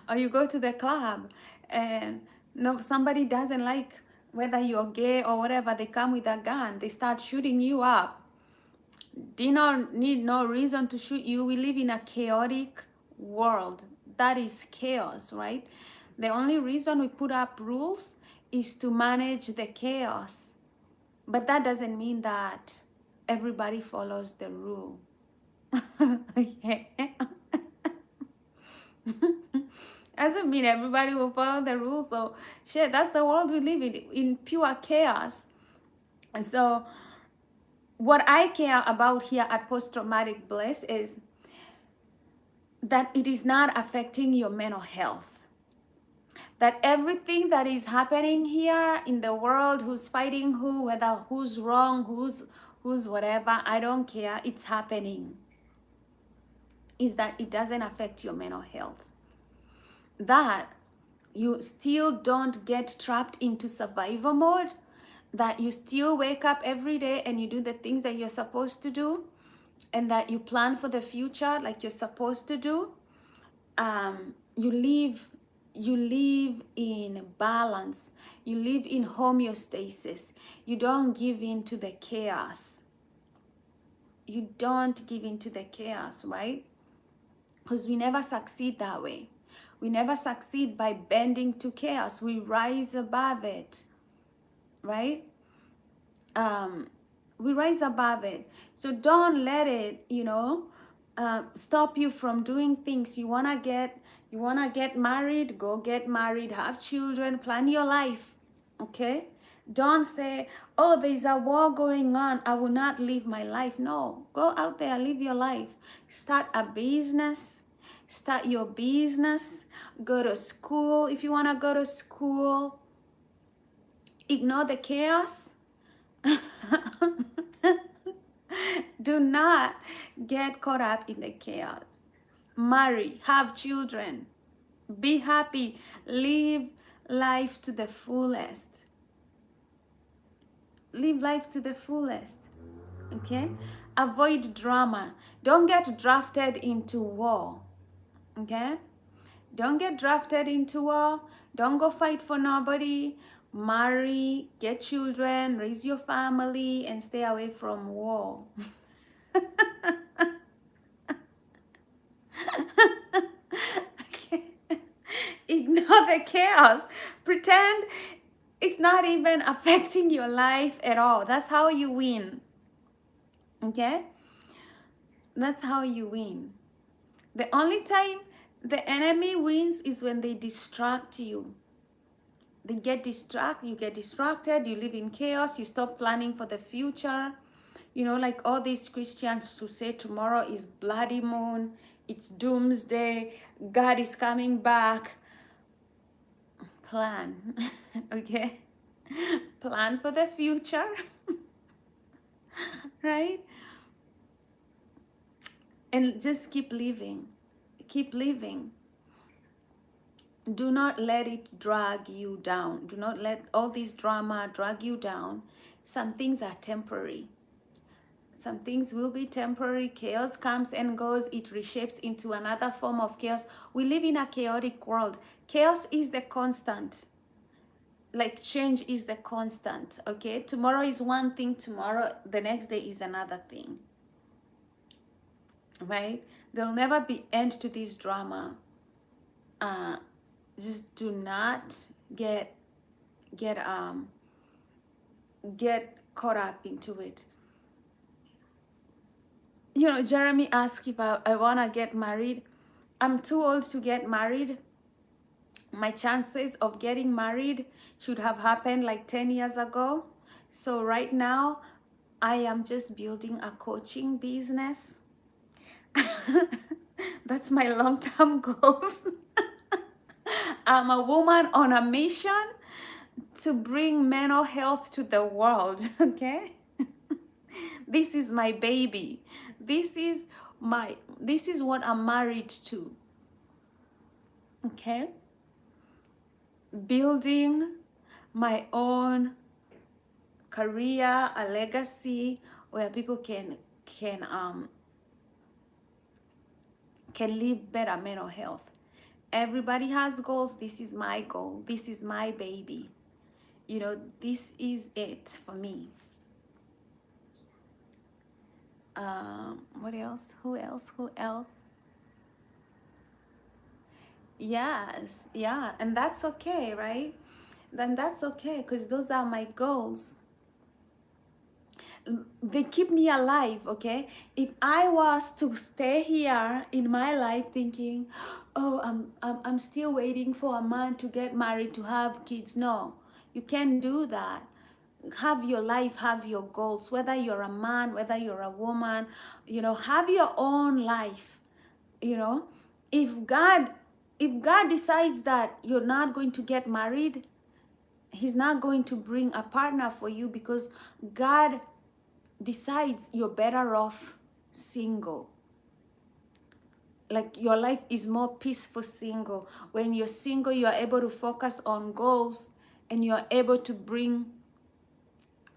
Or you go to the club and somebody doesn't like whether you're gay or whatever, they come with a gun, they start shooting you up. Do not need no reason to shoot you. We live in a chaotic world. That is chaos, right? The only reason we put up rules is to manage the chaos. But that doesn't mean that everybody follows the rule. Doesn't mean everybody will follow the rules. So shit, that's the world we live in pure chaos. And so what I care about here at Post-Traumatic Bliss is that it is not affecting your mental health. That everything that is happening here in the world, who's fighting who, whether who's wrong, who's whatever, I don't care, it's happening, is that it doesn't affect your mental health. That you still don't get trapped into survival mode, that you still wake up every day and you do the things that you're supposed to do, and that you plan for the future like you're supposed to do. You live in balance, you live in homeostasis, you don't give in to the chaos, you don't give in to the chaos, right? Because we never succeed that way. We never succeed by bending to chaos. We rise above it, right? We rise above it. So don't let it, stop you from doing things. You wanna get married, go get married, have children, plan your life. Okay? Don't say, oh, there's a war going on, I will not live my life. No, go out there, live your life. Start a business. Start your business. Go to school if you want to go to school. Ignore the chaos. Do not get caught up in the chaos. Marry, have children, be happy, live life to the fullest. Live life to the fullest. Okay? Avoid drama. Don't get drafted into war. Okay? Don't get drafted into war. Don't go fight for nobody. Marry, get children, raise your family, and stay away from war. Okay. Ignore the chaos. Pretend it's not even affecting your life at all. That's how you win. Okay? That's how you win. The only time the enemy wins is when they distract you. You get distracted, you live in chaos, you stop planning for the future. Like all these Christians who say tomorrow is bloody moon, it's doomsday, God is coming back. Plan, okay? Plan for the future, right? And just keep living. Keep living. Do not let it drag you down. Do not let all this drama drag you down. Some things are temporary. Some things will be temporary. Chaos comes and goes. It reshapes into another form of chaos. We live in a chaotic world. Chaos is the constant. Like change is the constant, okay? Tomorrow is one thing. Tomorrow, the next day is another thing. Right? There'll never be end to this drama. Just do not get caught up into it. Jeremy asked if I want to get married. I'm too old to get married. My chances of getting married should have happened like 10 years ago. So right now, I am just building a coaching business. That's my long-term goals. I'm a woman on a mission to bring mental health to the world, okay? This is my baby. This is what I'm married to. Okay? Building my own career, a legacy where people can live better mental health. Everybody has goals. This is my goal. This is my baby. This is it for me. What else? Who else? Yes, yeah, and that's okay, right? Then that's okay, because those are my goals. They keep me alive, okay? If I was to stay here in my life thinking, oh, I'm still waiting for a man to get married, to have kids. No, you can't do that. Have your life, have your goals, whether you're a man, whether you're a woman, have your own life. If God decides that you're not going to get married, he's not going to bring a partner for you, because God decides you're better off single. Like your life is more peaceful single. When you're single, you're able to focus on goals, and you're able to bring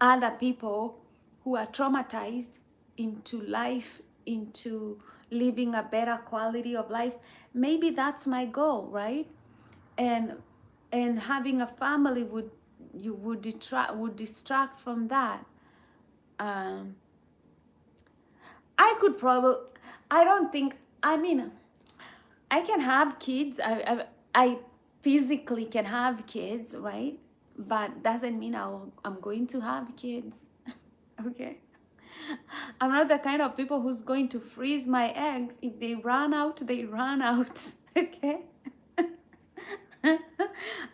other people who are traumatized into life, into living a better quality of life. Maybe that's my goal, right? And having a family would distract from that. um I could probably, I don't think, I mean, I can have kids. I physically can have kids, right? But doesn't mean I'm going to have kids. Okay. I'm not the kind of people who's going to freeze my eggs. If they run out, they run out. Okay.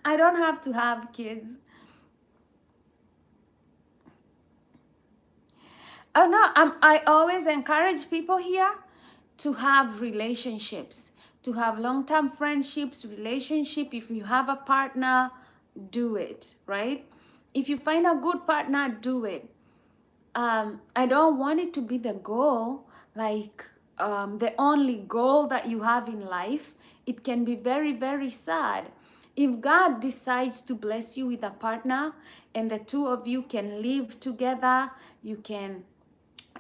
I don't have to have kids. Oh no, I always encourage people here to have relationships, to have long-term friendships, relationship. If you have a partner, do it, right? If you find a good partner, do it. I don't want it to be the goal, like the only goal that you have in life. It can be very, very sad. If God decides to bless you with a partner and the two of you can live together, you can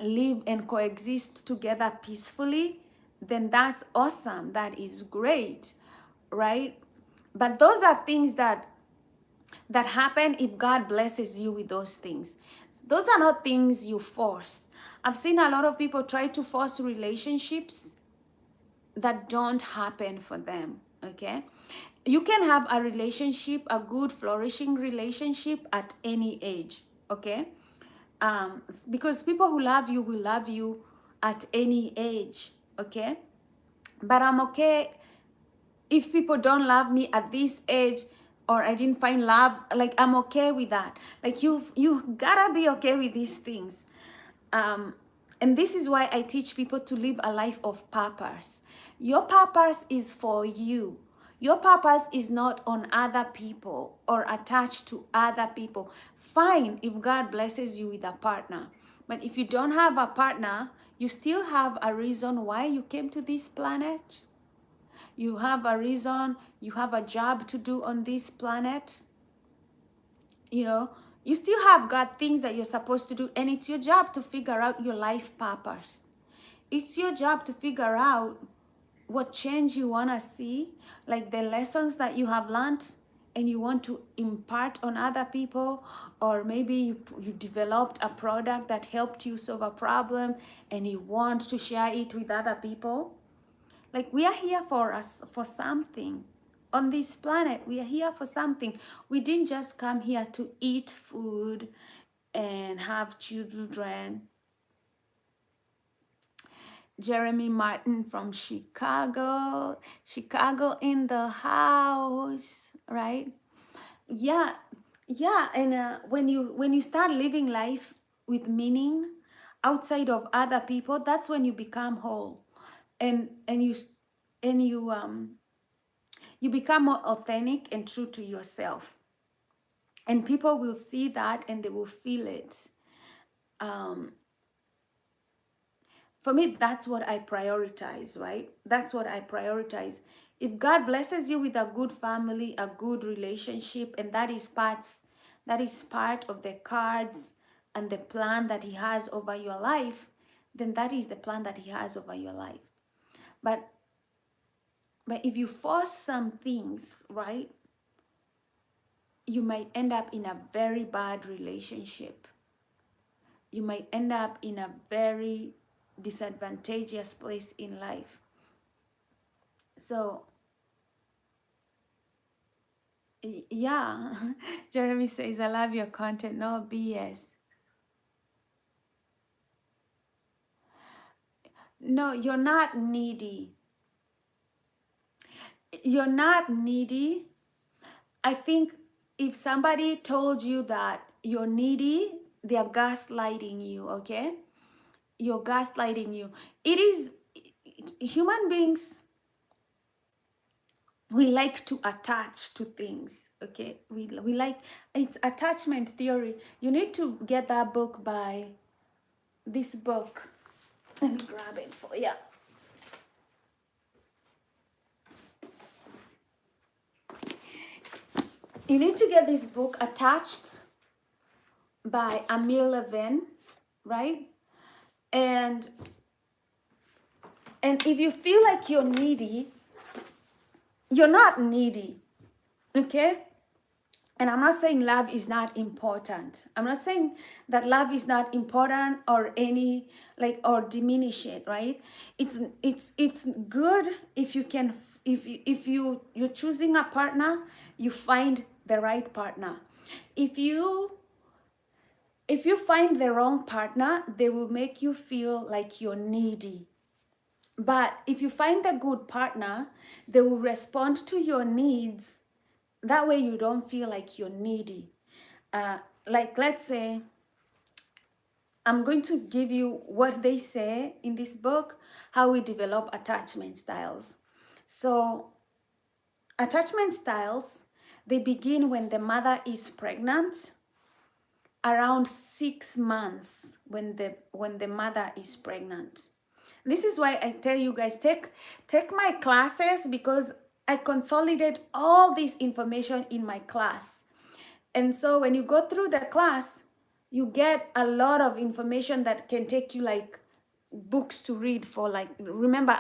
live and coexist together peacefully, then that's awesome. That is great, right? But those are things that happen if God blesses you with those things. Those are not things you force. I've seen a lot of people try to force relationships that don't happen for them, okay? You can have a relationship, a good flourishing relationship at any age, okay? Because people who love you will love you at any age, okay? But I'm okay if people don't love me at this age, or I didn't find love. Like, I'm okay with that. Like, you gotta be okay with these things. And this is why I teach people to live a life of purpose. Your purpose is for you. Your purpose is not on other people or attached to other people. Fine if God blesses you with a partner. But if you don't have a partner, you still have a reason why you came to this planet. You have a reason, you have a job to do on this planet. You know, you still have got things that you're supposed to do, and it's your job to figure out your life purpose. It's your job to figure out what change you want to see, like the lessons that you have learned and you want to impart on other people, or maybe you developed a product that helped you solve a problem and you want to share it with other people. Like, we are here for something. On this planet, we are here for something. We didn't just come here to eat food and have children. Jeremy Martin from Chicago. Chicago in the house, right? Yeah, yeah. And when you start living life with meaning outside of other people, that's when you become whole, and you become more authentic and true to yourself, and people will see that and they will feel it. um, for me, that's what I prioritize, right? That's what I prioritize. If God blesses you with a good family, a good relationship, and that is part of the cards and the plan that He has over your life, then that is the plan that He has over your life. but but if you force some things, right, you might end up in a very bad relationship. You might end up in a very disadvantageous place in life. So, yeah, Jeremy says, I love your content, no BS. No, you're not needy. You're not needy. I think if somebody told you that you're needy, they're gaslighting you, okay? You're gaslighting you. It is, human beings, we like to attach to things, okay? We like, it's attachment theory. You need to get that book by this book. Let me grab it for you. You need to get this book Attached by Amir Levin, right? And if you feel like you're needy, you're not needy, okay? And I'm not saying love is not important. I'm not saying that love is not important or any like or diminish it, right? It's good if you can you're choosing a partner, you find the right partner. If you find the wrong partner, they will make you feel like you're needy. But if you find a good partner, they will respond to your needs. That way you don't feel like you're needy. Like, let's say, I'm going to give you what they say in this book, how we develop attachment styles. So, attachment styles, they begin when the mother is pregnant, around 6 months when the mother is pregnant. This is why I tell you guys, take my classes, because I consolidate all this information in my class. And so when you go through the class, you get a lot of information that can take you like books to read for, like, remember,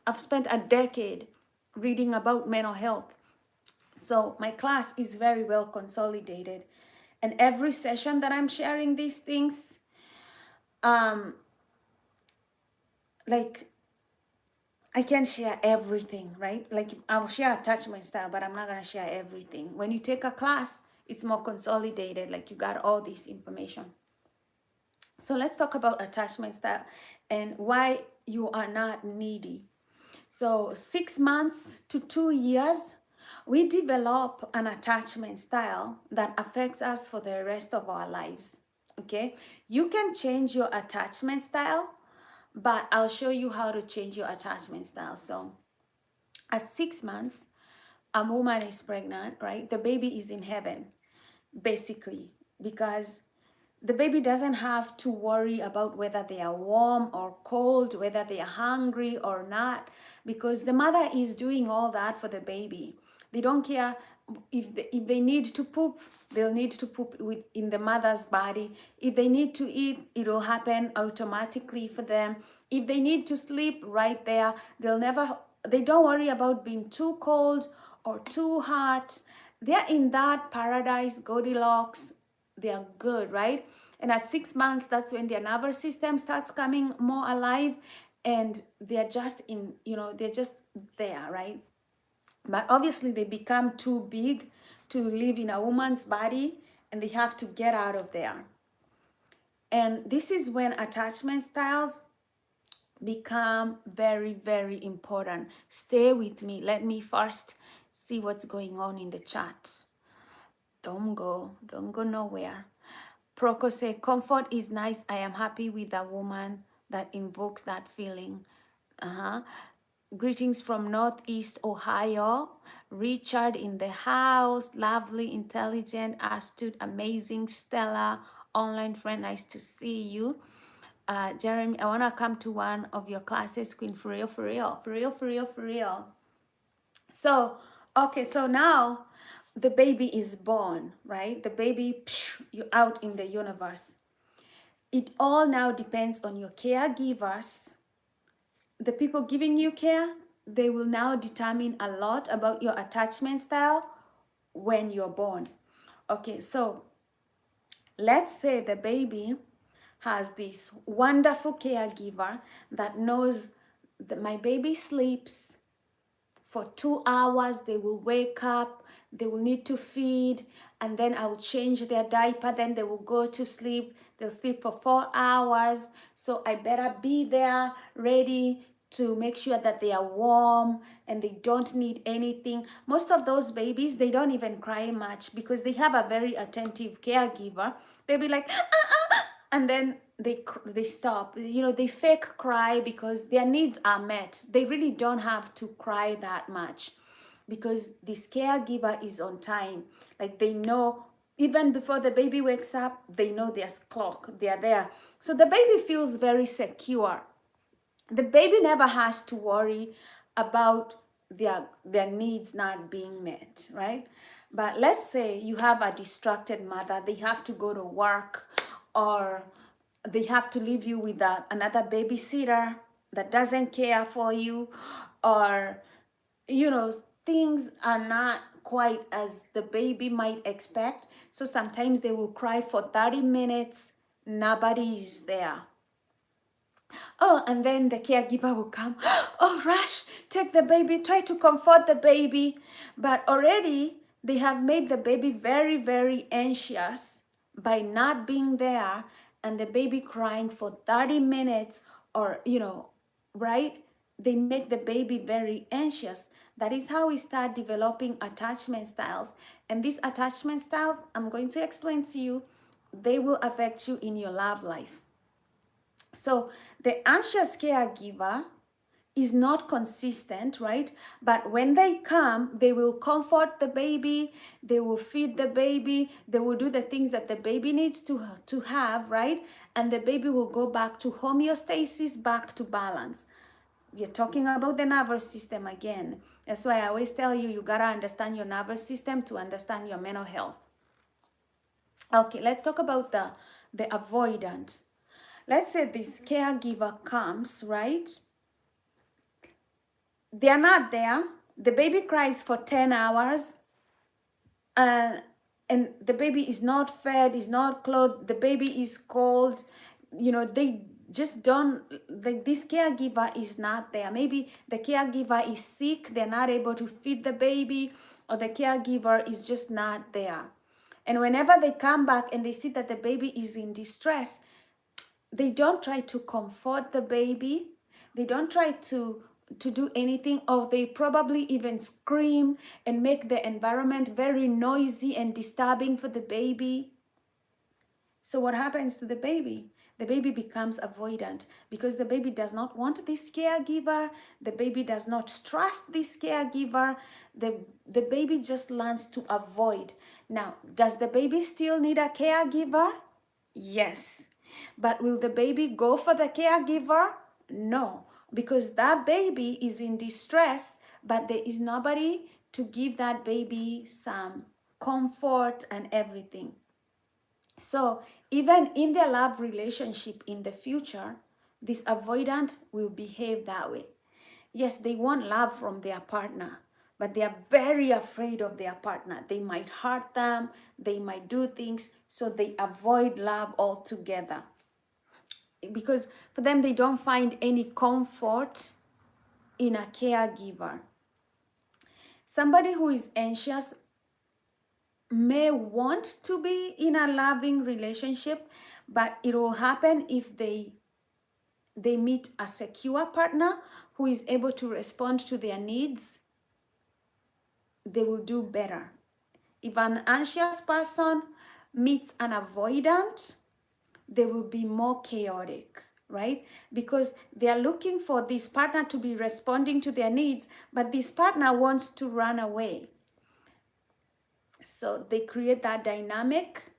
I've spent a decade reading about mental health. So my class is very well consolidated. And every session that I'm sharing these things, like, I can't share everything, right? Like, I'll share attachment style, but I'm not gonna share everything. When you take a class, it's more consolidated, like you got all this information. So let's talk about attachment style and why you are not needy. So 6 months to 2 years, we develop an attachment style that affects us for the rest of our lives. Okay, you can change your attachment style, but I'll show you how to change your attachment style. So at 6 months, a woman is pregnant, right? The baby is in heaven, basically, because the baby doesn't have to worry about whether they are warm or cold, whether they are hungry or not, because the mother is doing all that for the baby. They don't care if they need to poop, they'll need to poop in the mother's body. If they need to eat, it will happen automatically for them. If they need to sleep, right there, they don't worry about being too cold or too hot. They're in that paradise, Goldilocks. They are good, right? And at 6 months, that's when their nervous system starts coming more alive, and they're just they're just there, right? But obviously they become too big to live in a woman's body, and they have to get out of there. And this is when attachment styles become very, very important. Stay with me. Let me first see what's going on in the chat. Don't go nowhere. Proco say, comfort is nice. I am happy with a woman that invokes that feeling. Greetings from Northeast Ohio. Richard in the house. Lovely, intelligent, astute, amazing. Stella, online friend, nice to see you. Jeremy, I want to come to one of your classes, Queen, for real, for real, for real, for real, for real. So, okay, so now the baby is born, right? The baby, you're out in the universe. It all now depends on your caregivers. The people giving you care, they will now determine a lot about your attachment style when you're born. Okay, so let's say the baby has this wonderful caregiver that knows that my baby sleeps for 2 hours, they will wake up, they will need to feed, and then I will change their diaper, then they will go to sleep. They'll sleep for 4 hours. So I better be there ready to make sure that they are warm and they don't need anything. Most of those babies, they don't even cry much because they have a very attentive caregiver. They'll be like, and then they stop. They fake cry because their needs are met. They really don't have to cry that much because this caregiver is on time. Like, they know Even before the baby wakes up, they know there's clock, they're there. So the baby feels very secure. The baby never has to worry about their needs not being met, right? But let's say you have a distracted mother, they have to go to work, or they have to leave you with another babysitter that doesn't care for you, or you know, things are not quite as the baby might expect. So sometimes they will cry for 30 minutes, nobody is there. Oh, and then the caregiver will come. Oh, rush, take the baby, try to comfort the baby. But already they have made the baby very, very anxious by not being there, and the baby crying for 30 minutes, or, right? They make the baby very anxious. That is how we start developing attachment styles. And these attachment styles, I'm going to explain to you, they will affect you in your love life. So the anxious caregiver is not consistent, right? But when they come, they will comfort the baby, they will feed the baby, they will do the things that the baby needs to have, right? And the baby will go back to homeostasis, back to balance. We're talking about the nervous system again. That's why I always tell you, you gotta understand your nervous system to understand your mental health. Okay, let's talk about the avoidance. Let's say this caregiver comes, right? They're not there. The baby cries for 10 hours, and the baby is not fed, is not clothed, the baby is cold. They just don't, like, this caregiver is not there. Maybe the caregiver is sick, they're not able to feed the baby, or the caregiver is just not there. And whenever they come back and they see that the baby is in distress, they don't try to comfort the baby, they don't try to do anything, or they probably even scream and make the environment very noisy and disturbing for the baby. So what happens to the baby? The baby becomes avoidant because the baby does not want this caregiver. The baby does not trust this caregiver. The baby just learns to avoid. Now, does the baby still need a caregiver? Yes. But will the baby go for the caregiver? No, because that baby is in distress, but there is nobody to give that baby some comfort and everything. So even in their love relationship in the future, this avoidant will behave that way. Yes, they want love from their partner, but they are very afraid of their partner. They might hurt them, they might do things, so they avoid love altogether. Because for them, they don't find any comfort in a caregiver. Somebody who is anxious may want to be in a loving relationship, but it will happen if they meet a secure partner who is able to respond to their needs. They will do better. If an anxious person meets an avoidant, they will be more chaotic, right? Because they are looking for this partner to be responding to their needs, but this partner wants to run away. So they create that dynamic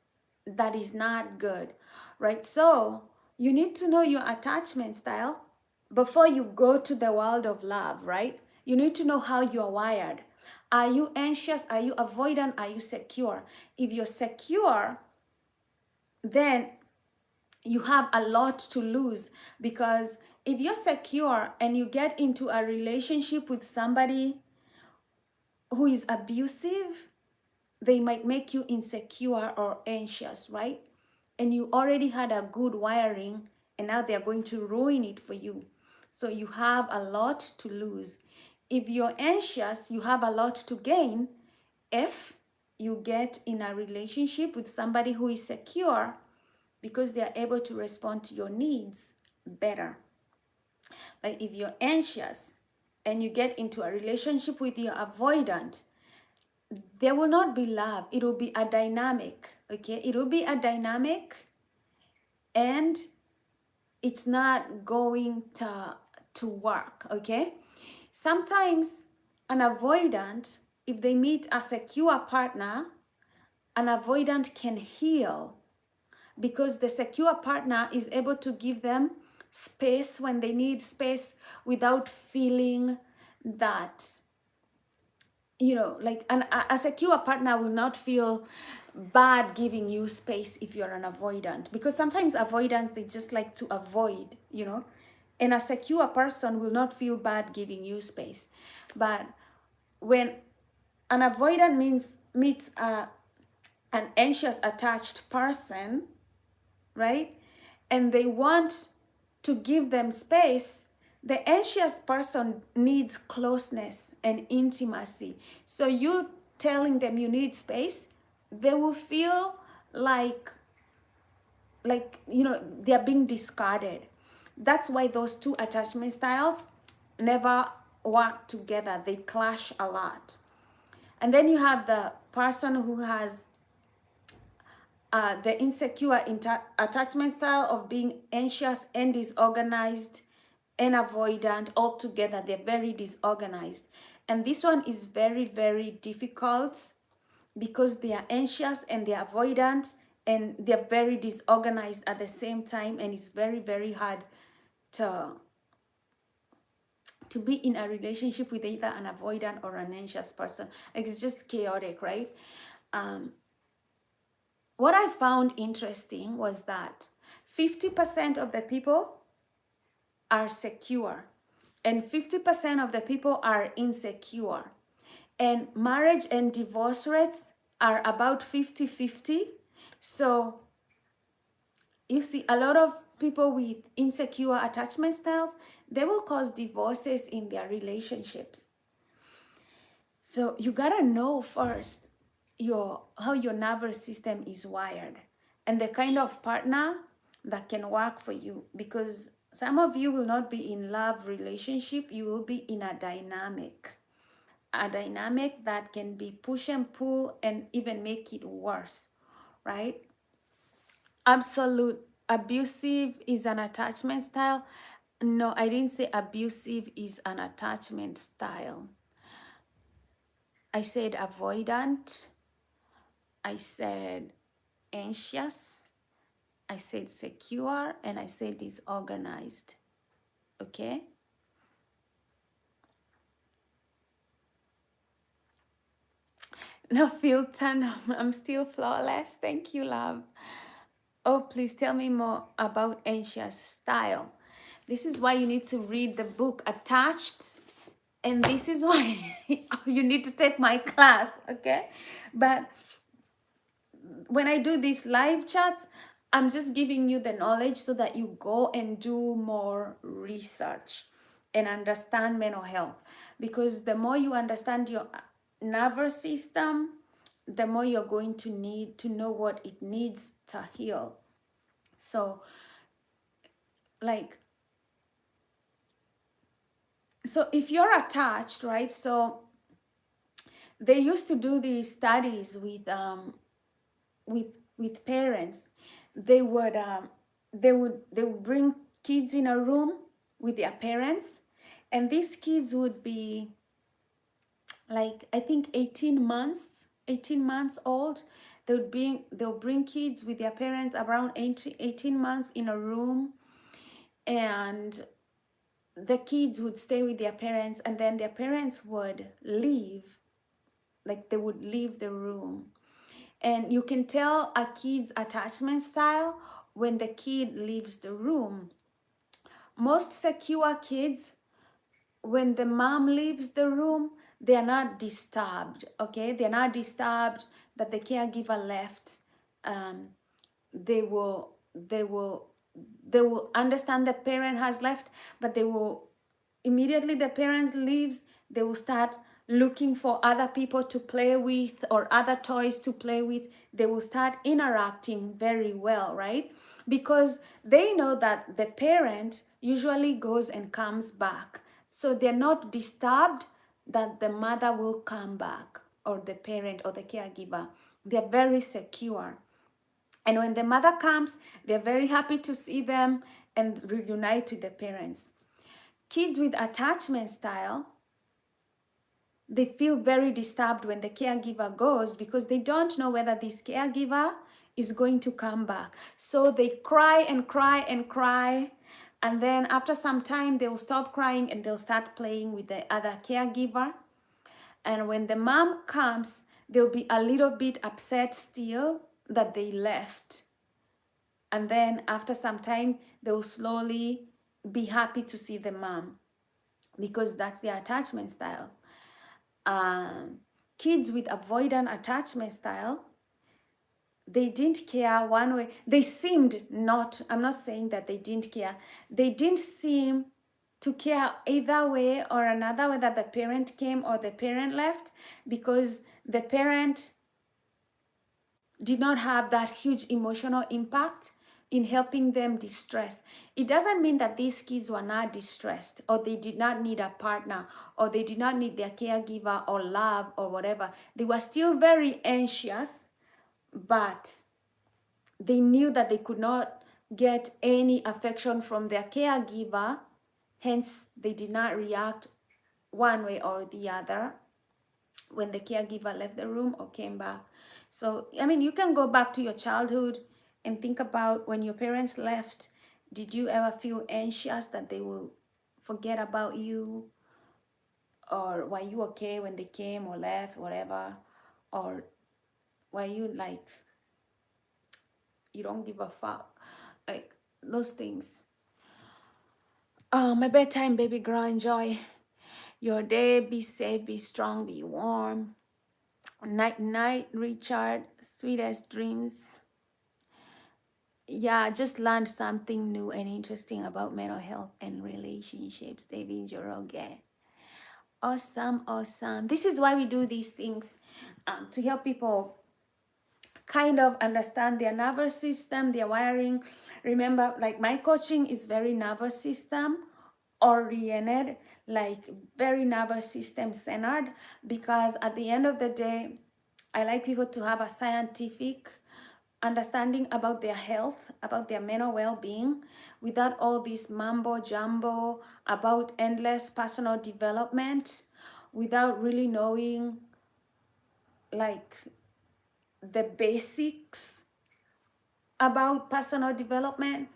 that is not good, right? So you need to know your attachment style before you go to the world of love, right? You need to know how you are wired. Are you anxious? Are you avoidant? Are you secure? If you're secure, then you have a lot to lose, because if you're secure and you get into a relationship with somebody who is abusive, they might make you insecure or anxious, right? And you already had a good wiring, and now they're going to ruin it for you. So you have a lot to lose. If you're anxious, you have a lot to gain if you get in a relationship with somebody who is secure, because they are able to respond to your needs better. But if you're anxious and you get into a relationship with your avoidant, there will not be love. It will be a dynamic, okay? It will be a dynamic, and it's not going to work, okay? Sometimes an avoidant, if they meet a secure partner, an avoidant can heal because the secure partner is able to give them space when they need space without feeling that, like a secure partner will not feel bad giving you space if you're an avoidant, because sometimes avoidants, they just like to avoid, and a secure person will not feel bad giving you space. But when an avoidant meets an anxious attached person, right, and they want to give them space, the anxious person needs closeness and intimacy. So you telling them you need space, they will feel like they're being discarded. That's why those two attachment styles never work together. They clash a lot. And then you have the person who has the insecure attachment style of being anxious and disorganized and avoidant. Altogether, they're very disorganized. And this one is very, very difficult because they are anxious and they're avoidant and they're very disorganized at the same time. And it's very, very hard to be in a relationship with either an avoidant or an anxious person. Like, it's just chaotic, right? What I found interesting was that 50% of the people are secure and 50% of the people are insecure. And marriage and divorce rates are about 50-50. So you see, a lot of people with insecure attachment styles, they will cause divorces in their relationships. So you gotta know first how your nervous system is wired and the kind of partner that can work for you, because some of you will not be in love relationship, you will be in a dynamic that can be push and pull and even make it worse, right? Absolute abusive is an attachment style. No, I didn't say abusive is an attachment style. I said avoidant, I said anxious, I said secure, and I said disorganized. Okay? No filter, no, I'm still flawless. Thank you, love. Oh, please tell me more about anxious style. This is why you need to read the book Attached, and this is why you need to take my class, okay? But when I do these live chats, I'm just giving you the knowledge so that you go and do more research and understand mental health. Because the more you understand your nervous system, the more you're going to need to know what it needs to heal. So, if you're attached, right? So they used to do these studies with parents. They would bring kids in a room with their parents, and these kids would be like, I think 18 months old. They'll bring kids with their parents around 18 months in a room, and the kids would stay with their parents, and then their parents would leave, like they would leave the room. And you can tell a kid's attachment style when the kid leaves the room. Most secure kids, when the mom leaves the room, they are not disturbed, okay? They're not disturbed that the caregiver left. They will understand the parent has left, but they will, immediately the parent leaves, they will start looking for other people to play with or other toys to play with. They will start interacting very well, right? Because they know that the parent usually goes and comes back. So they're not disturbed that the mother will come back, or the parent or the caregiver. They're very secure. And when the mother comes, they're very happy to see them and reunite with the parents. Kids with attachment style, they feel very disturbed when the caregiver goes because they don't know whether this caregiver is going to come back. So they cry and cry and cry. And then after some time, they will stop crying and they'll start playing with the other caregiver. And when the mom comes, they'll be a little bit upset still that they left. And then after some time, they will slowly be happy to see the mom because that's their attachment style. Kids with avoidant attachment style, they didn't care one way. They seemed not, I'm not saying that they didn't care. They didn't seem to care either way or another, whether the parent came or the parent left, because the parent did not have that huge emotional impact in helping them distress. It doesn't mean that these kids were not distressed or they did not need a partner or they did not need their caregiver or love or whatever. They were still very anxious, but they knew that they could not get any affection from their caregiver. Hence, they did not react one way or the other when the caregiver left the room or came back. So, I mean, you can go back to your childhood and think about when your parents left. Did you ever feel anxious that they will forget about you? Or were you okay when they came or left, whatever? Or were you like, you don't give a fuck? Like those things. My bedtime, baby girl, enjoy your day. Be safe, be strong, be warm. Night, night, Richard. Sweetest dreams. Yeah, just learned something new and interesting about mental health and relationships. David Joroge. Awesome, awesome. This is why we do these things, to help people kind of understand their nervous system, their wiring. Remember, like my coaching is very nervous system oriented, like very nervous system centered, because at the end of the day, I like people to have a scientific understanding about their health, about their mental well-being, without all this mambo jumbo about endless personal development, without really knowing like the basics about personal development.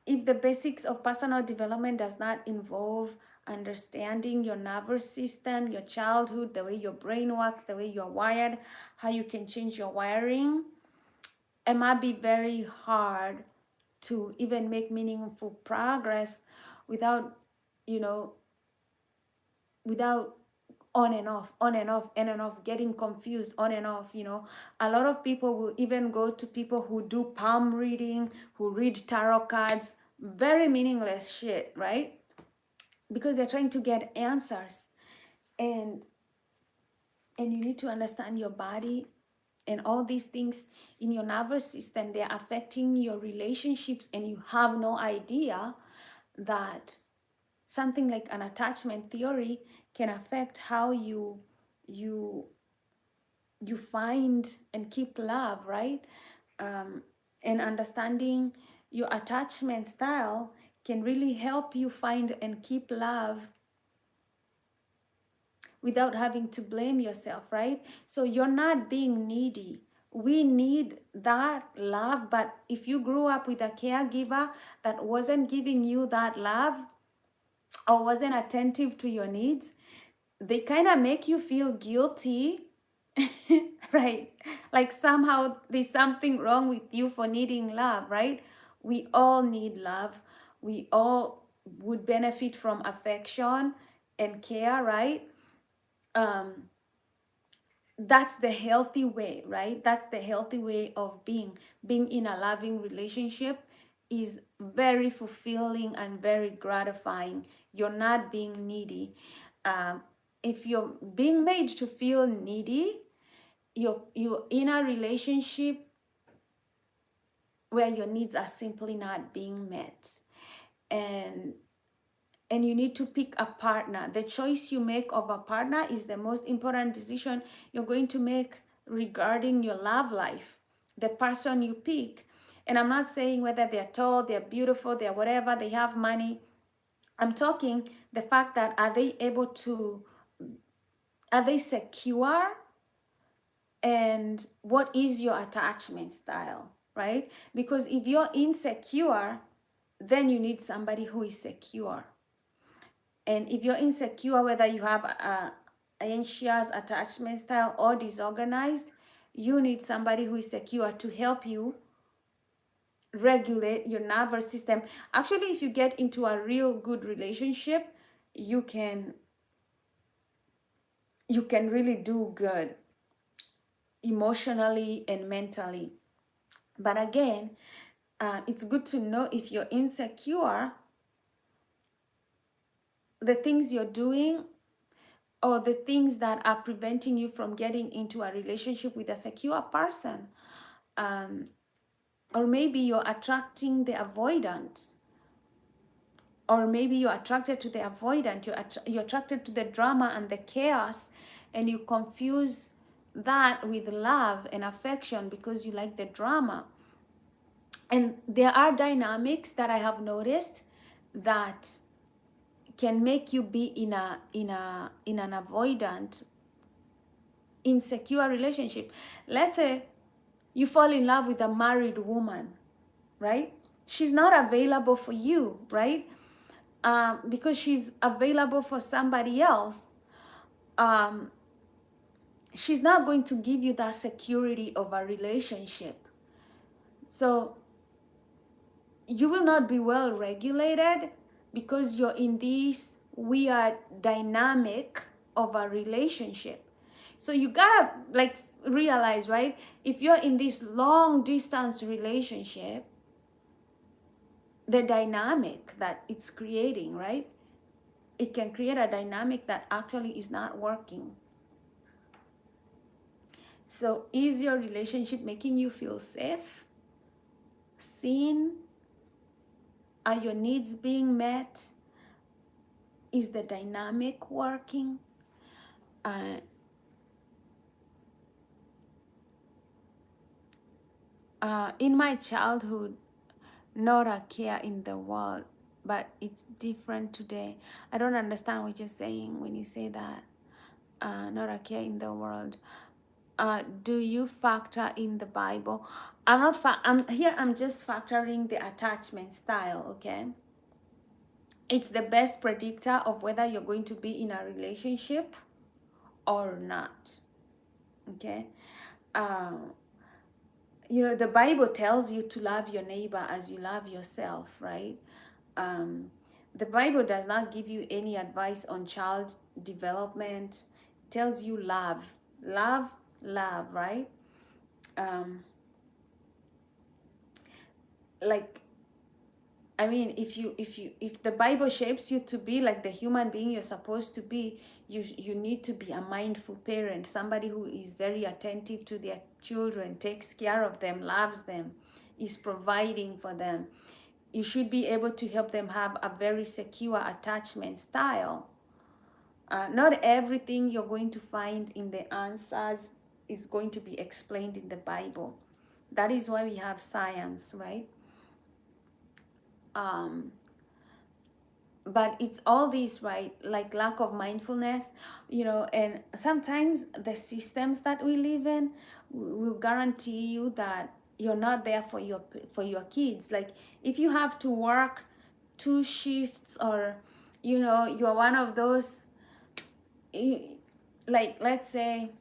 If the basics of personal development does not involve understanding your nervous system, your childhood, the way your brain works, the way you're wired, how you can change your wiring, it might be very hard to even make meaningful progress without, you know, without on and off, on and off, on and off, getting confused, on and off. A lot of people will even go to people who do palm reading, who read tarot cards, very meaningless shit, right? Because they're trying to get answers. And you need to understand your body and all these things in your nervous system. They're affecting your relationships, and you have no idea that something like an attachment theory can affect how you find and keep love, right? And understanding your attachment style can really help you find and keep love without having to blame yourself, right? So you're not being needy. We need that love, but if you grew up with a caregiver that wasn't giving you that love or wasn't attentive to your needs, they kind of make you feel guilty, right? Like somehow there's something wrong with you for needing love, right? We all need love. We all would benefit from affection and care, right? That's the healthy way, right? That's the healthy way of being in a loving relationship is very fulfilling and very gratifying. You're not being needy. If you're being made to feel needy, you're in a relationship where your needs are simply not being met. And you need to pick a partner. The choice you make of a partner is the most important decision you're going to make regarding your love life. The person you pick. And I'm not saying whether they're tall, they're beautiful, they're whatever, they have money. I'm talking the fact that are they able to Are they secure? And what is your attachment style, right? Because if you're insecure, then you need somebody who is secure. And if you're insecure, whether you have a anxious attachment style or disorganized, you need somebody who is secure to help you regulate your nervous system. Actually, if you get into a real good relationship, you can really do good emotionally and mentally. But again, it's good to know if you're insecure, the things you're doing or the things that are preventing you from getting into a relationship with a secure person. Or maybe you're attracting the avoidant. Or maybe you're attracted to the avoidant. You're attracted to the drama and the chaos, and you confuse that with love and affection because you like the drama. And there are dynamics that I have noticed that can make you be in an avoidant, insecure relationship. Let's say you fall in love with a married woman, right? She's not available for you, right? Because she's available for somebody else. She's not going to give you that security of a relationship. So you will not be well regulated because you're in this weird dynamic of a relationship. So you gotta like realize, right? If you're in this long distance relationship, the dynamic that it's creating, right? It can create a dynamic that actually is not working. So is your relationship making you feel safe, seen? Are your needs being met? Is the dynamic working? In my childhood, not a care in the world, but it's different today. I don't understand what you're saying when you say that. Not a care in the world. Do you factor in the Bible? I'm just factoring the attachment style, okay? It's the best predictor of whether you're going to be in a relationship or not, okay? The Bible tells you to love your neighbor as you love yourself, right? The Bible does not give you any advice on child development. It tells you love, right? If the Bible shapes you to be like the human being you're supposed to be, you need to be a mindful parent, somebody who is very attentive to their children, takes care of them, loves them, is providing for them. You should be able to help them have a very secure attachment style. Not everything you're going to find in the answers is going to be explained in the Bible. That is why we have science, right? But it's all these, right? Like lack of mindfulness, and sometimes the systems that we live in will guarantee you that you're not there for your kids. Like if you have to work 2 shifts, or you're one of those, like let's say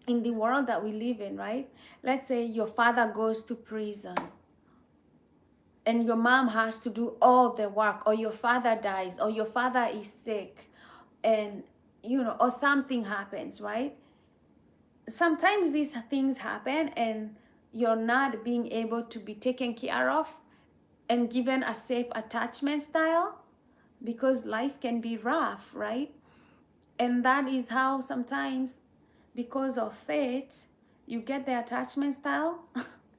in the world that we live in, right? Let's say your father goes to prison and your mom has to do all the work, or your father dies, or your father is sick, and or something happens, right? Sometimes these things happen and you're not being able to be taken care of and given a safe attachment style, because life can be rough, right? And that is how sometimes, because of fate, you get the attachment style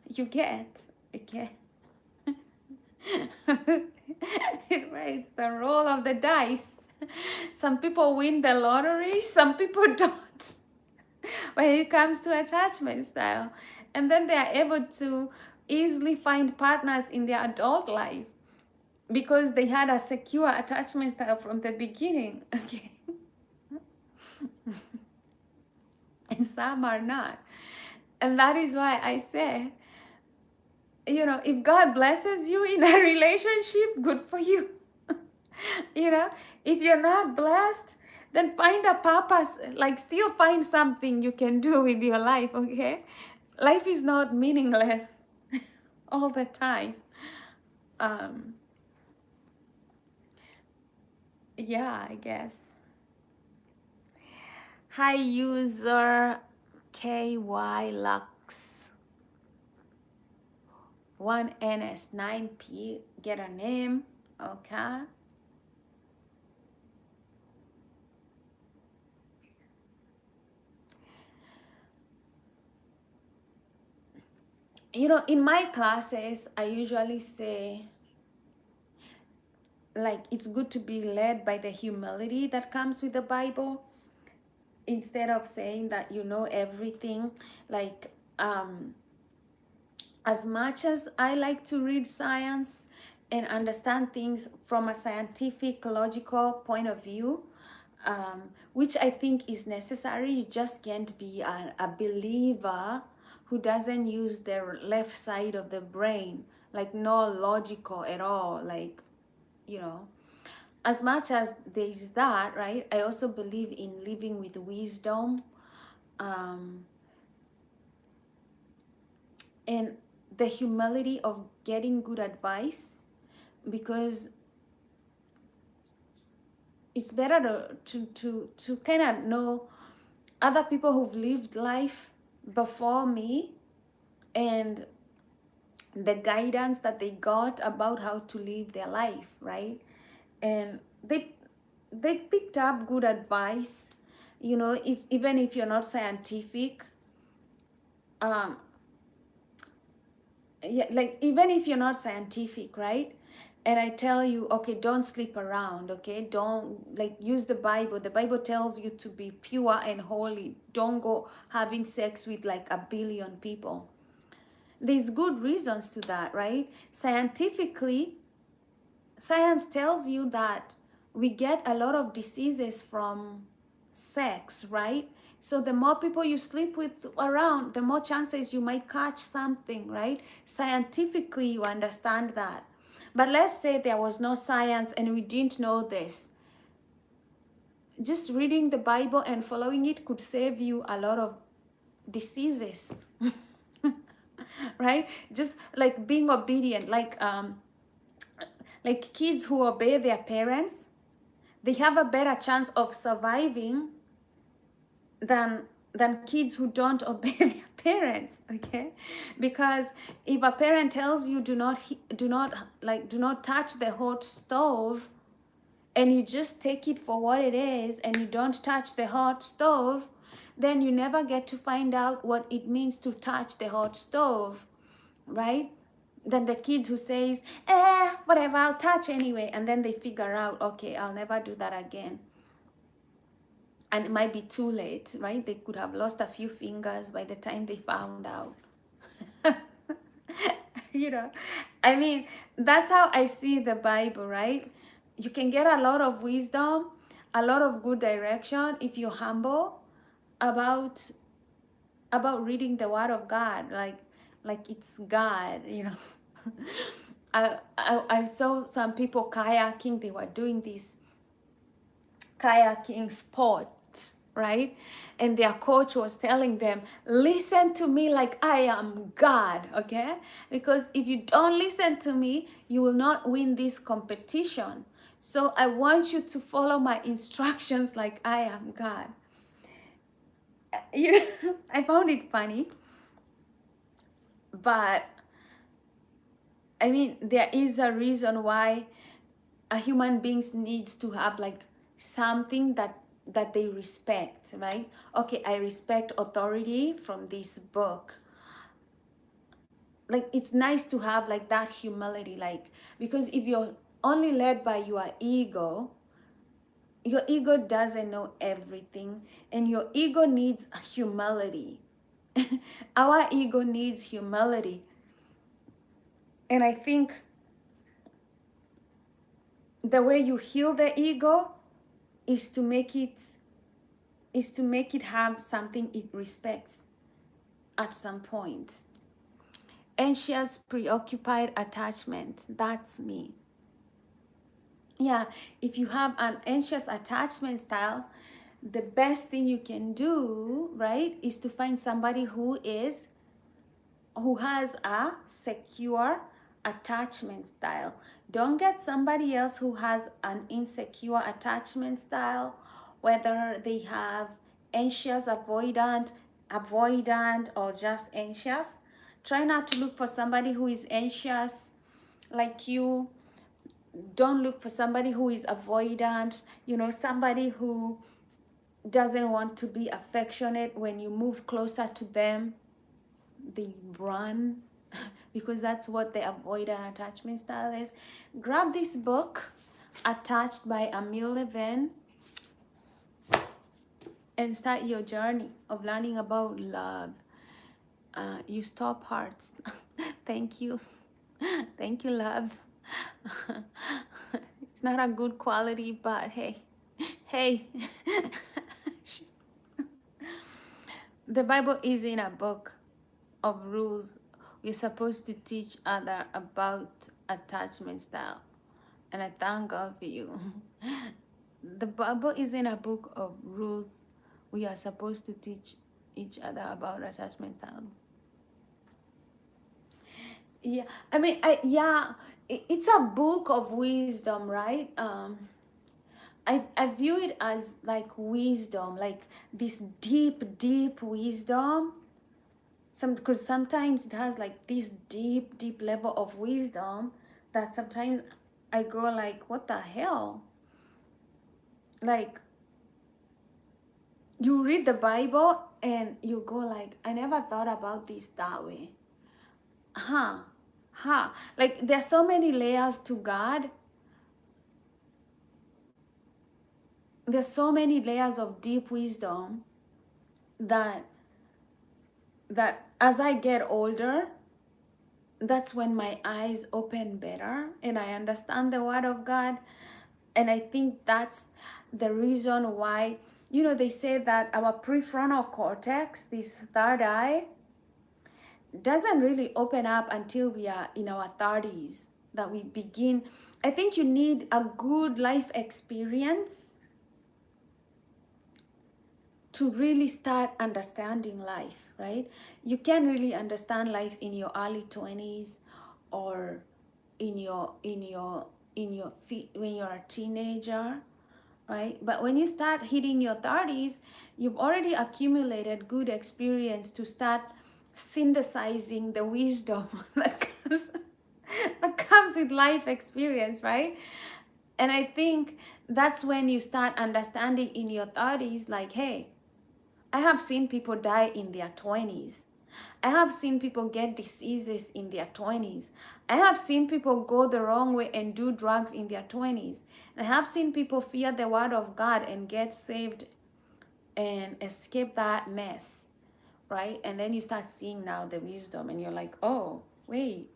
you get, okay? Right, it's the roll of the dice. Some people win the lottery, some people don't when it comes to attachment style. And then they are able to easily find partners in their adult life because they had a secure attachment style from the beginning. Okay. and some are not. And that is why I say, if God blesses you in a relationship, good for you. If you're not blessed, then find a purpose, like still find something you can do with your life, okay? Life is not meaningless all the time. Um, yeah, I guess. Hi, user KY Lux 1NS9P. Get a name, okay? In my classes, I usually say, like, it's good to be led by the humility that comes with the Bible, instead of saying that you know everything. Like, as much as I like to read science and understand things from a scientific, logical point of view, which I think is necessary, you just can't be a believer who doesn't use their left side of the brain, like no logical at all, like, as much as there is that, right? I also believe in living with wisdom, um, and the humility of getting good advice, because it's better to kind of know other people who've lived life before me, and the guidance that they got about how to live their life, right? And they picked up good advice, if even if you're not scientific, um yeah, like even if you're not scientific, right? And I tell you, okay, don't sleep around, okay? Don't, like, use the Bible. The Bible tells you to be pure and holy. Don't go having sex with like a billion people. There's good reasons to that, right? Scientifically, science tells you that we get a lot of diseases from sex, right? So the more people you sleep with around, the more chances you might catch something, right? Scientifically, you understand that. But let's say there was no science and we didn't know this. Just reading the Bible and following it could save you a lot of diseases. Right? Just like being obedient, like kids who obey their parents, they have a better chance of surviving than kids who don't obey their parents, okay? Because if a parent tells you do not touch the hot stove, and you just take it for what it is and you don't touch the hot stove, then you never get to find out what it means to touch the hot stove, right? Then the kids who says, whatever, I'll touch anyway, and then they figure out, okay, I'll never do that again. And it might be too late, right? They could have lost a few fingers by the time they found out. I mean, that's how I see the Bible, right? You can get a lot of wisdom, a lot of good direction if you're humble about reading the Word of God, like it's God. I saw some people kayaking. They were doing this kayaking sport, right? And their coach was telling them, listen to me like I am God, okay? Because if you don't listen to me, you will not win this competition. So I want you to follow my instructions like I am God. I found it funny, but I mean, there is a reason why a human being needs to have like something that they respect, right? Okay, I respect authority from this book. Like, it's nice to have like that humility, like, because if you're only led by your ego doesn't know everything, and your ego needs humility. Our ego needs humility. And I think the way you heal the ego is to make it is to make it have something it respects at some point. Anxious, preoccupied attachment, that's me. Yeah, if you have an anxious attachment style, the best thing you can do, right, is to find somebody who has a secure attachment style. Don't get somebody else who has an insecure attachment style, whether they have anxious, avoidant, or just anxious. Try not to look for somebody who is anxious like you. Don't look for somebody who is avoidant, somebody who doesn't want to be affectionate. When you move closer to them, they run, because that's what the avoidant attachment style is. Grab this book, Attached by Emile Levin, and start your journey of learning about love. You stop hearts. Thank you. Thank you, love. It's not a good quality, but hey. The Bible isn't a book of rules. We're supposed to teach other about attachment style. And I thank God for you. The Bible isn't a book of rules. We are supposed to teach each other about attachment style. Yeah, I mean, it's a book of wisdom, right? I view it as like wisdom, like this deep wisdom. Because sometimes it has like this deep level of wisdom that sometimes I go like, what the hell? Like, you read the Bible and you go like, I never thought about this that way. Like, there's so many layers to God. There's so many layers of deep wisdom that as I get older, that's when my eyes open better and I understand the Word of God. And I think that's the reason why, they say that our prefrontal cortex, this third eye, doesn't really open up until we are in our 30s, that we begin. I think you need a good life experience to really start understanding life, right? You can really understand life in your early 20s or when you're a teenager, right? But when you start hitting your 30s, you've already accumulated good experience to start synthesizing the wisdom that comes with life experience, right? And I think that's when you start understanding in your 30s, like, hey, I have seen people die in their 20s. I have seen people get diseases in their 20s. I have seen people go the wrong way and do drugs in their 20s. And I have seen people fear the Word of God and get saved and escape that mess, right? And then you start seeing now the wisdom and you're like, oh, wait,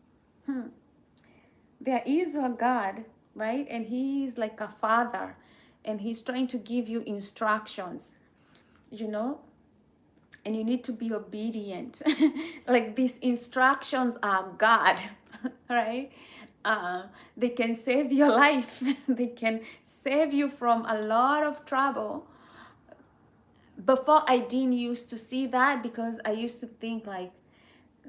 there is a God, right? And He's like a father and He's trying to give you instructions, and you need to be obedient. Like, these instructions are God, right? They can save your life. They can save you from a lot of trouble. Before, I didn't used to see that, because I used to think like,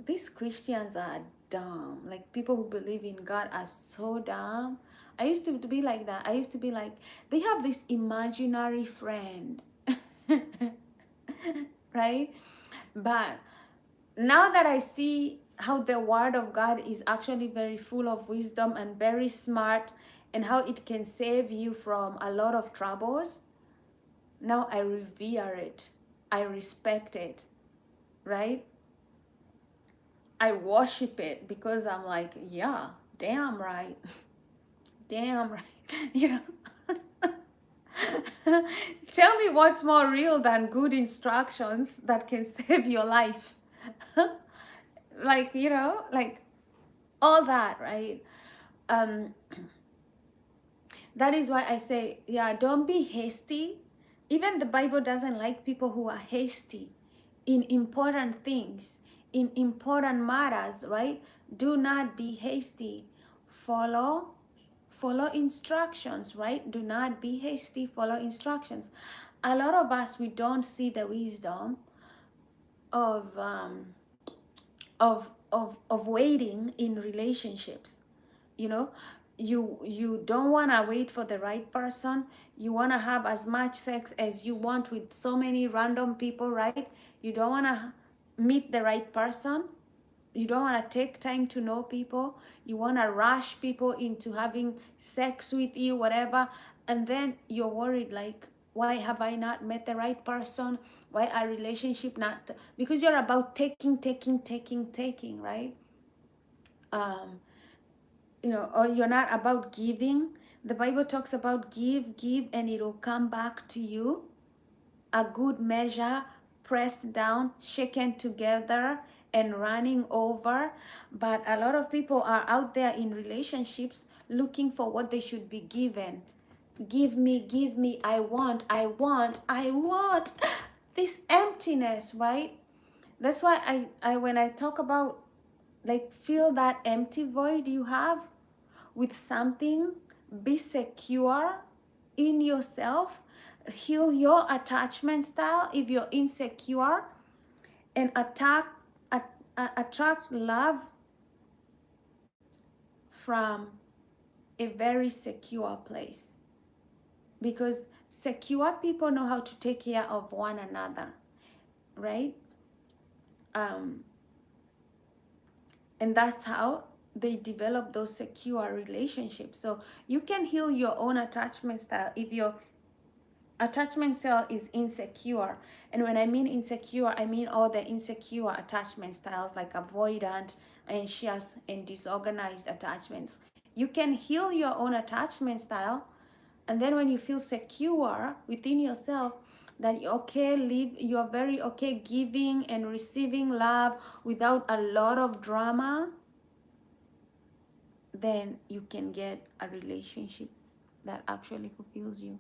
these Christians are dumb. Like, people who believe in God are so dumb. I used to be like that. I used to be like, they have this imaginary friend. Right? But now that I see how the Word of God is actually very full of wisdom and very smart, and how it can save you from a lot of troubles, now I revere it. I respect it, right? I worship it, because I'm like, yeah, damn right. Damn right. Tell me what's more real than good instructions that can save your life. Like, like all that, right? That is why I say, yeah, don't be hasty Even the Bible doesn't like people who are hasty in important things, in important matters, right? Do not be hasty. Follow instructions, right? Do not be hasty. Follow instructions. A lot of us, we don't see the wisdom of waiting in relationships. You know, you don't want to wait for the right person. You want to have as much sex as you want with so many random people, right? You don't want to meet the right person. You don't want to take time to know people. You want to rush people into having sex with you, whatever. And then you're worried, like, why have I not met the right person? Why are relationship not? Because you're about taking, right? um or you're not about giving. The Bible talks about give and it'll come back to you, a good measure, pressed down, shaken together, and running over. But a lot of people are out there in relationships looking for what they should be given. Give me, I want this emptiness, right? That's why I when I talk about, like, fill that empty void you have with something. Be secure in yourself. Heal your attachment style if you're insecure, and attract love from a very secure place, because secure people know how to take care of one another, right? And that's how they develop those secure relationships. So you can heal your own attachment style if your attachment style is insecure. And when I mean insecure, I mean all the insecure attachment styles, like avoidant, anxious, and disorganized attachments. You can heal your own attachment style, and then when you feel secure within yourself, that you're very okay giving and receiving love without a lot of drama, then you can get a relationship that actually fulfills you.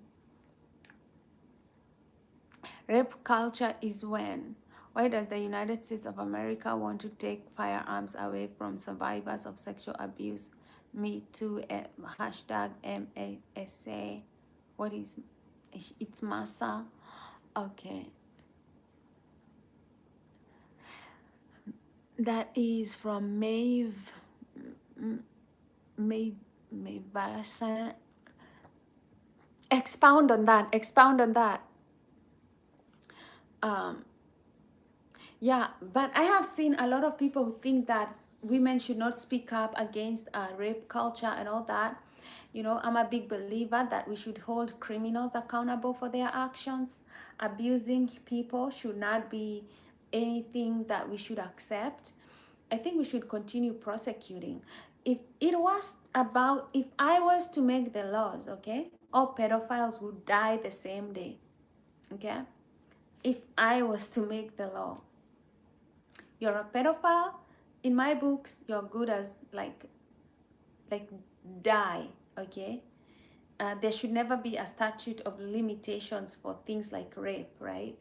Rape culture is when? Why does the United States of America want to take firearms away from survivors of sexual abuse? Me too. Hashtag MASA. What is it's Massa? Okay. That is from Maeve Vassan. Expound on that. Yeah, but I have seen a lot of people who think that women should not speak up against rape culture and all that. I'm a big believer that we should hold criminals accountable for their actions. Abusing people should not be anything that we should accept. I think we should continue prosecuting. If I was to make the laws, okay, all pedophiles would die the same day, okay? If I was to make the law, you're a pedophile, in my books, you're good as like die, okay? There should never be a statute of limitations for things like rape, right?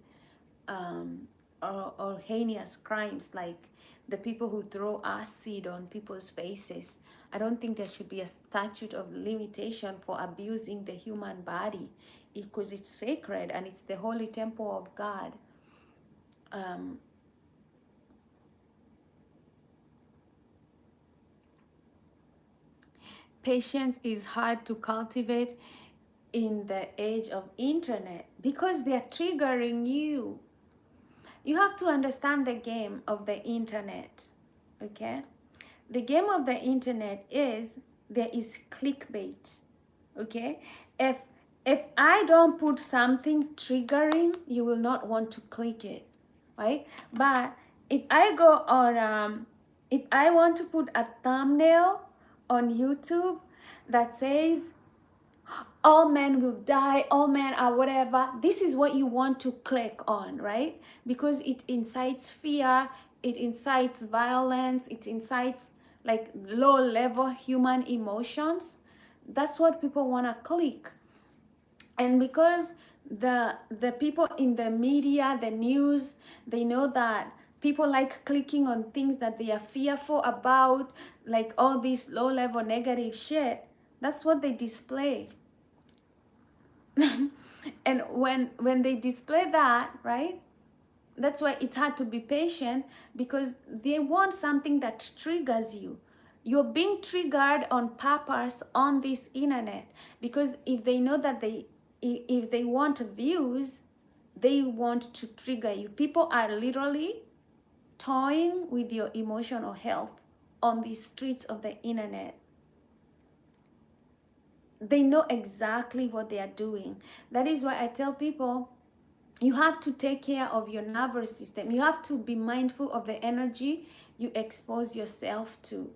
Or heinous crimes like the people who throw acid on people's faces. I don't think there should be a statute of limitation for abusing the human body, because it's sacred and it's the holy temple of God. Patience is hard to cultivate in the age of internet because they're triggering you. You have to understand the game of the internet, okay? The game of the internet is there is clickbait, okay? If I don't put something triggering, you will not want to click it, right? But if I go on, if I want to put a thumbnail on YouTube that says all men will die, all men are whatever, this is what you want to click on, right? Because it incites fear, it incites violence, it incites like low level human emotions. That's what people want to click. And because the people in the media, the news, they know that people like clicking on things that they are fearful about, like all this low level negative shit. That's what they display. And when they display that, right, that's why it's hard to be patient, because they want something that triggers you. You're being triggered on purpose on this internet, because if they know that if they want views, they want to trigger you. People are literally toying with your emotional health on the streets of the internet. They know exactly what they are doing. That is why I tell people, you have to take care of your nervous system. You have to be mindful of the energy you expose yourself to,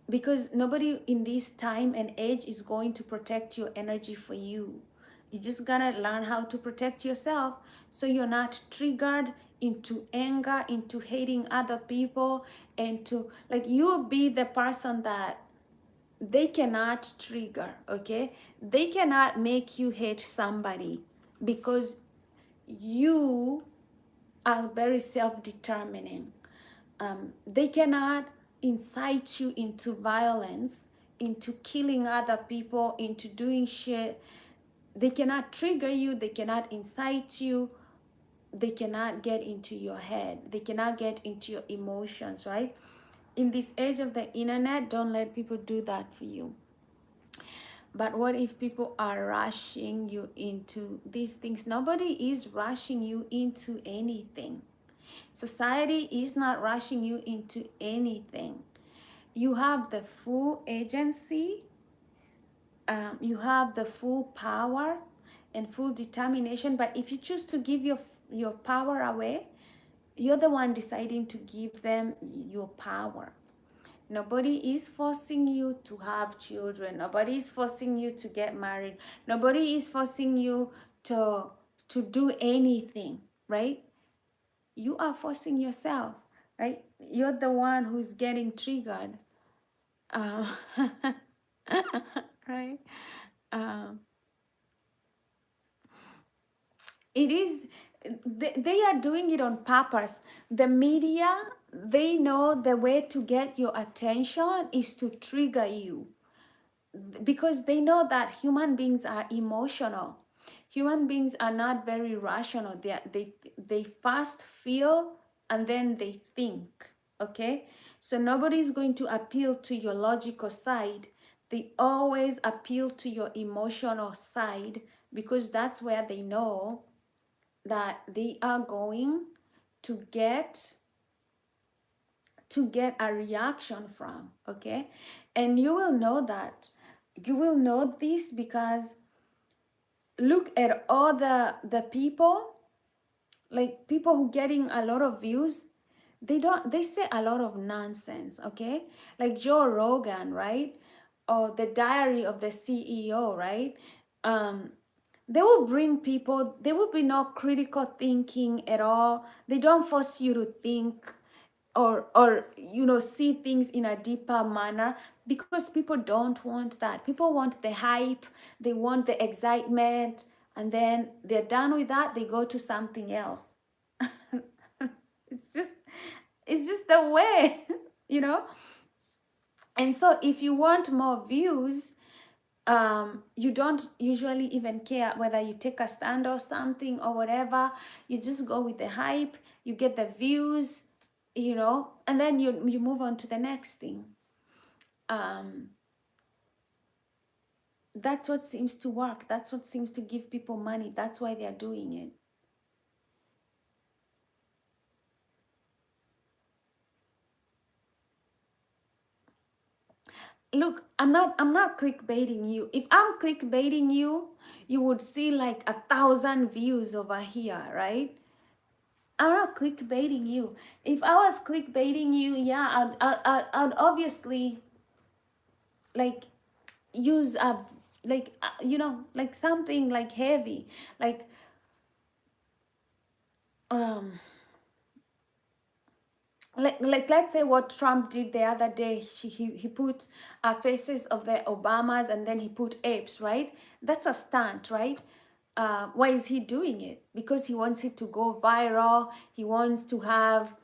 because nobody in this time and age is going to protect your energy for you. You just gotta learn how to protect yourself, so you're not triggered into anger, into hating other people, and to, like, you'll be the person that they cannot trigger. Okay, they cannot make you hate somebody, because you are very self-determining. They cannot incite you into violence, into killing other people, into doing shit. They cannot trigger you, they cannot incite you, they cannot get into your head, they cannot get into your emotions, right? In this age of the internet, don't let people do that for you. But what if people are rushing you into these things? Nobody is rushing you into anything. Society is not rushing you into anything. You have the full agency, you have the full power and full determination. But if you choose to give your power away, you're the one deciding to give them your power. Nobody is forcing you to have children. Nobody is forcing you to get married. Nobody is forcing you to do anything, right? You are forcing yourself, right? You're the one who's getting triggered. Uh, right? Um, it is, they are doing it on purpose. The media, they know the way to get your attention is to trigger you, because they know that human beings are emotional. Human beings are not very rational. They first feel and then they think. Okay, so nobody's going to appeal to your logical side. They always appeal to your emotional side, because that's where they know that they are going to get a reaction from. Okay, and you will know that. You will know this because look at all the people, like people who getting a lot of views. They say a lot of nonsense. Okay, like Joe Rogan, right? Or the Diary of the CEO, right? um they will bring people, there will be no critical thinking at all. They don't force you to think, or see things in a deeper manner, because people don't want that. People want the hype, they want the excitement, and then they're done with that, they go to something else. it's just it's just the way. you know and so if you want more views, you don't usually even care whether you take a stand or something or whatever. You just go with the hype, you get the views, and then you move on to the next thing. That's what seems to work. That's what seems to give people money. That's why they're doing it. Look, I'm not clickbaiting you. If I'm clickbaiting you, you would see like 1,000 views over here, right? I'm not clickbaiting you. If I was clickbaiting you, yeah, I'd obviously like use a like something like heavy, like um like let's say what Trump did the other day. He put faces of the Obamas, and then he put apes, right? That's a stunt, right? Why is he doing it? Because he wants it to go viral. He wants to have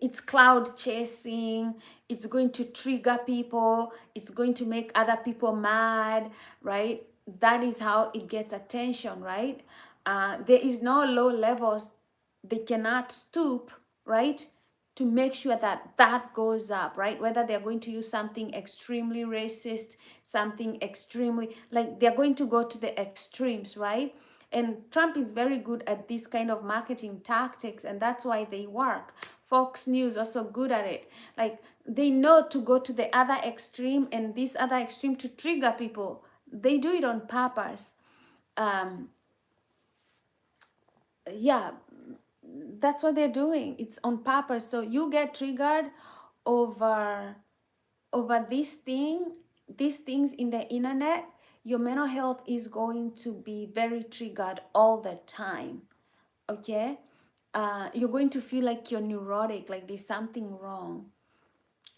it's cloud chasing. It's going to trigger people. It's going to make other people mad, right? That is how it gets attention, right? There is no low levels. They cannot stoop, right, to make sure that that goes up, right? Whether they're going to use something extremely racist, something extremely, like they're going to go to the extremes, right? And Trump is very good at this kind of marketing tactics, and that's why they work. Fox News also good at it. Like they know to go to the other extreme and this other extreme to trigger people. They do it on purpose. Um, yeah, that's what they're doing. It's on purpose. So you get triggered over these things in the internet. Your mental health is going to be very triggered all the time. Okay, you're going to feel like you're neurotic, like there's something wrong.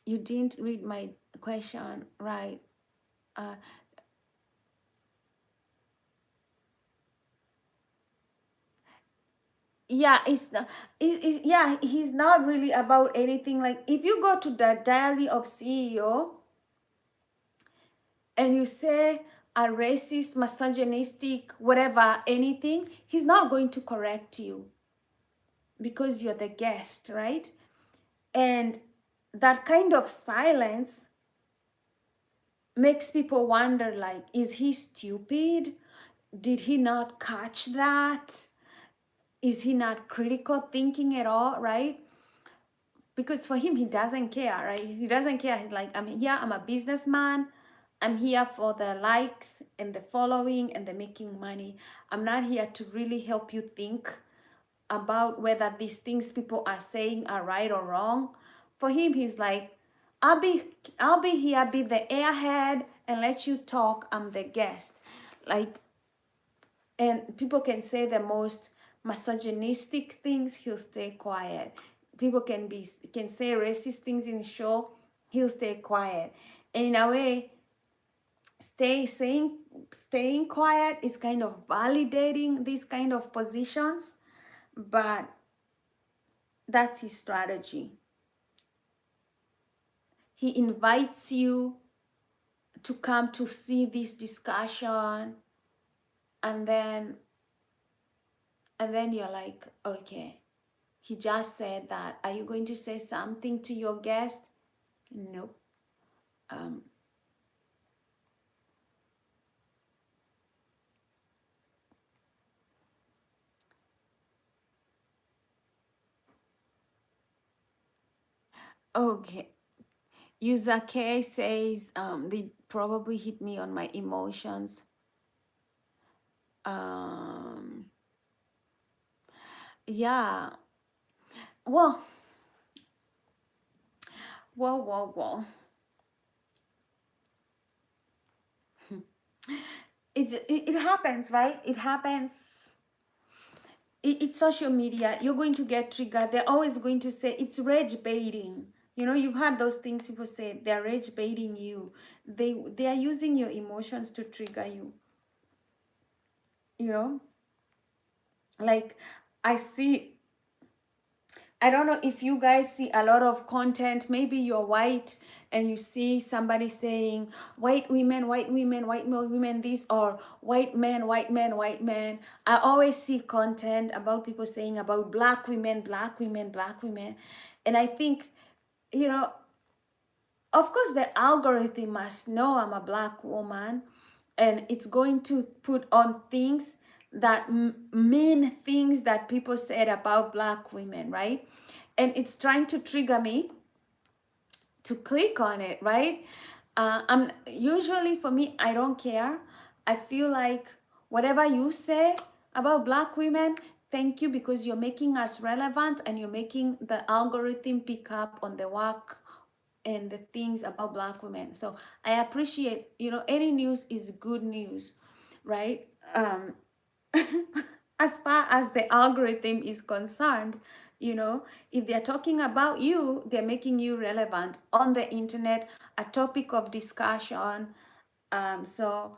You didn't read my question right. uh, yeah, it's not yeah, he's not really about anything. Like if you go to the diary of CEO and you say a racist, misogynistic, whatever, anything, he's not going to correct you because you're the guest, right? And that kind of silence makes people wonder, like, is he stupid? Did he not catch that? Is he not critical thinking at all, right? Because for him, he doesn't care, right? He doesn't care. He's like, I'm here, I'm a businessman. I'm here for the likes and the following and the making money. I'm not here to really help you think about whether these things people are saying are right or wrong. For him, he's like, I'll be here, be the airhead and let you talk. I'm the guest. Like, and people can say the most misogynistic things, he'll stay quiet. People can say racist things in the show, he'll stay quiet. And in a way, staying quiet is kind of validating these kind of positions, but that's his strategy. He invites you to come to see this discussion, and then you're like, okay, he just said that. Are you going to say something to your guest? Nope. Um, okay. User K says they probably hit me on my emotions. Um, yeah. Well, well. It happens, right? It happens. It's social media. You're going to get triggered. They're always going to say it's rage baiting. You know, you've heard those things people say, they're rage baiting you. They are using your emotions to trigger you. You know, like I see, I don't know if you guys see a lot of content. Maybe you're white and you see somebody saying white women, women this, or white men, white men. I always see content about people saying about black women, black women. And I think, you know, of course the algorithm must know I'm a black woman, and it's going to put on things that mean things that people said about black women, right? And it's trying to trigger me to click on it, right? I'm usually, for me, I don't care. I feel like whatever you say about black women, thank you, because you're making us relevant and you're making the algorithm pick up on the work and the things about black women. So I appreciate, you know, any news is good news, right? As far as the algorithm is concerned, you know, if they're talking about you, they're making you relevant on the internet, a topic of discussion. So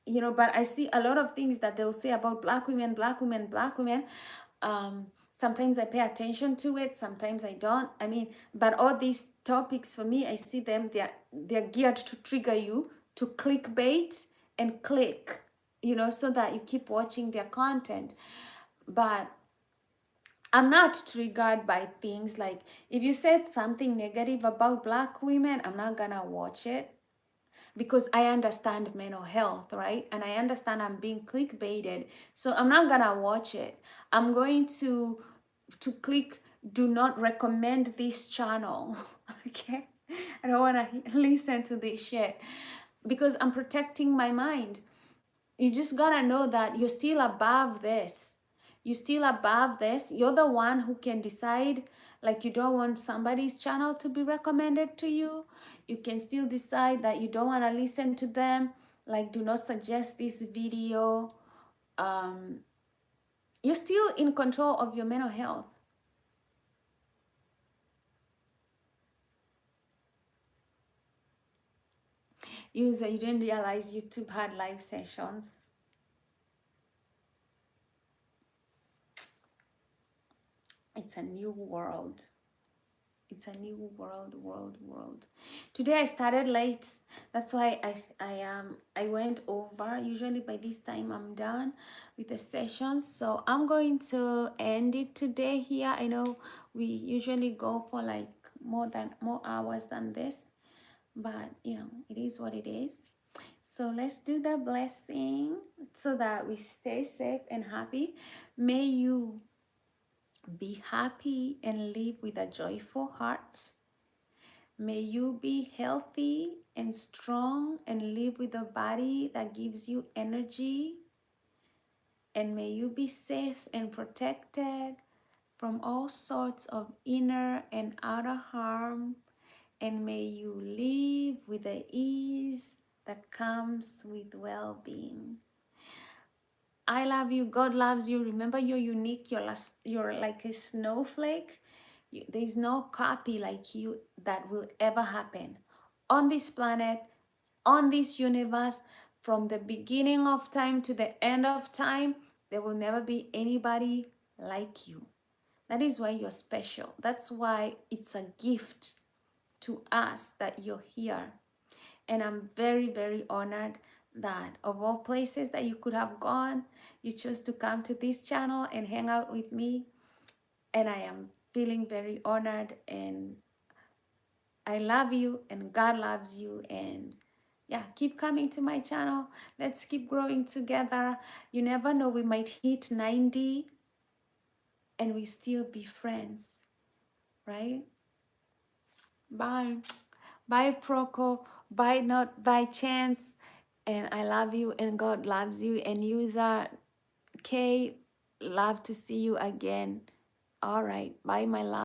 you know, but I see a lot of things that they'll say about black women, black women, black women. Sometimes I pay attention to it, sometimes I don't. I mean, but all these topics for me, I see them, they're geared to trigger you to clickbait and click, you know, so that you keep watching their content. But I'm not triggered by things like, if you said something negative about black women, I'm not gonna watch it, because I understand mental health, right? And I understand I'm being clickbaited. So I'm not gonna watch it. I'm going to click do not recommend this channel. Okay? I don't wanna listen to this shit because I'm protecting my mind. You just gotta know that you're still above this. You're still above this. You're the one who can decide, like, you don't want somebody's channel to be recommended to you. You can still decide that you don't want to listen to them, like, do not suggest this video. You're still in control of your mental health. User, you didn't realize YouTube had live sessions. It's a new world. It's a new world. Today I started late. That's why I went over. Usually by this time I'm done with the sessions. So I'm going to end it today here. I know we usually go for like more hours than this, but you know, it is what it is. So let's do the blessing so that we stay safe and happy. May you be happy and live with a joyful heart. May you be healthy and strong and live with a body that gives you energy. And may you be safe and protected from all sorts of inner and outer harm. And may you live with the ease that comes with well-being. I love you. God loves you. Remember, you're unique. You're like a snowflake. There's no copy like you that will ever happen on this planet, on this universe. From the beginning of time to the end of time, there will never be anybody like you. That is why you're special. That's why it's a gift to us that you're here. And I'm very, very honored that of all places that you could have gone, you chose to come to this channel and hang out with me. And I am feeling very honored, and I love you and God loves you. And yeah, keep coming to my channel. Let's keep growing together. You never know, we might hit 90 and we still be friends, right? Bye. Bye, Proco. Bye, not by chance. And I love you and God loves you. And user K, love to see you again. All right. Bye, my love.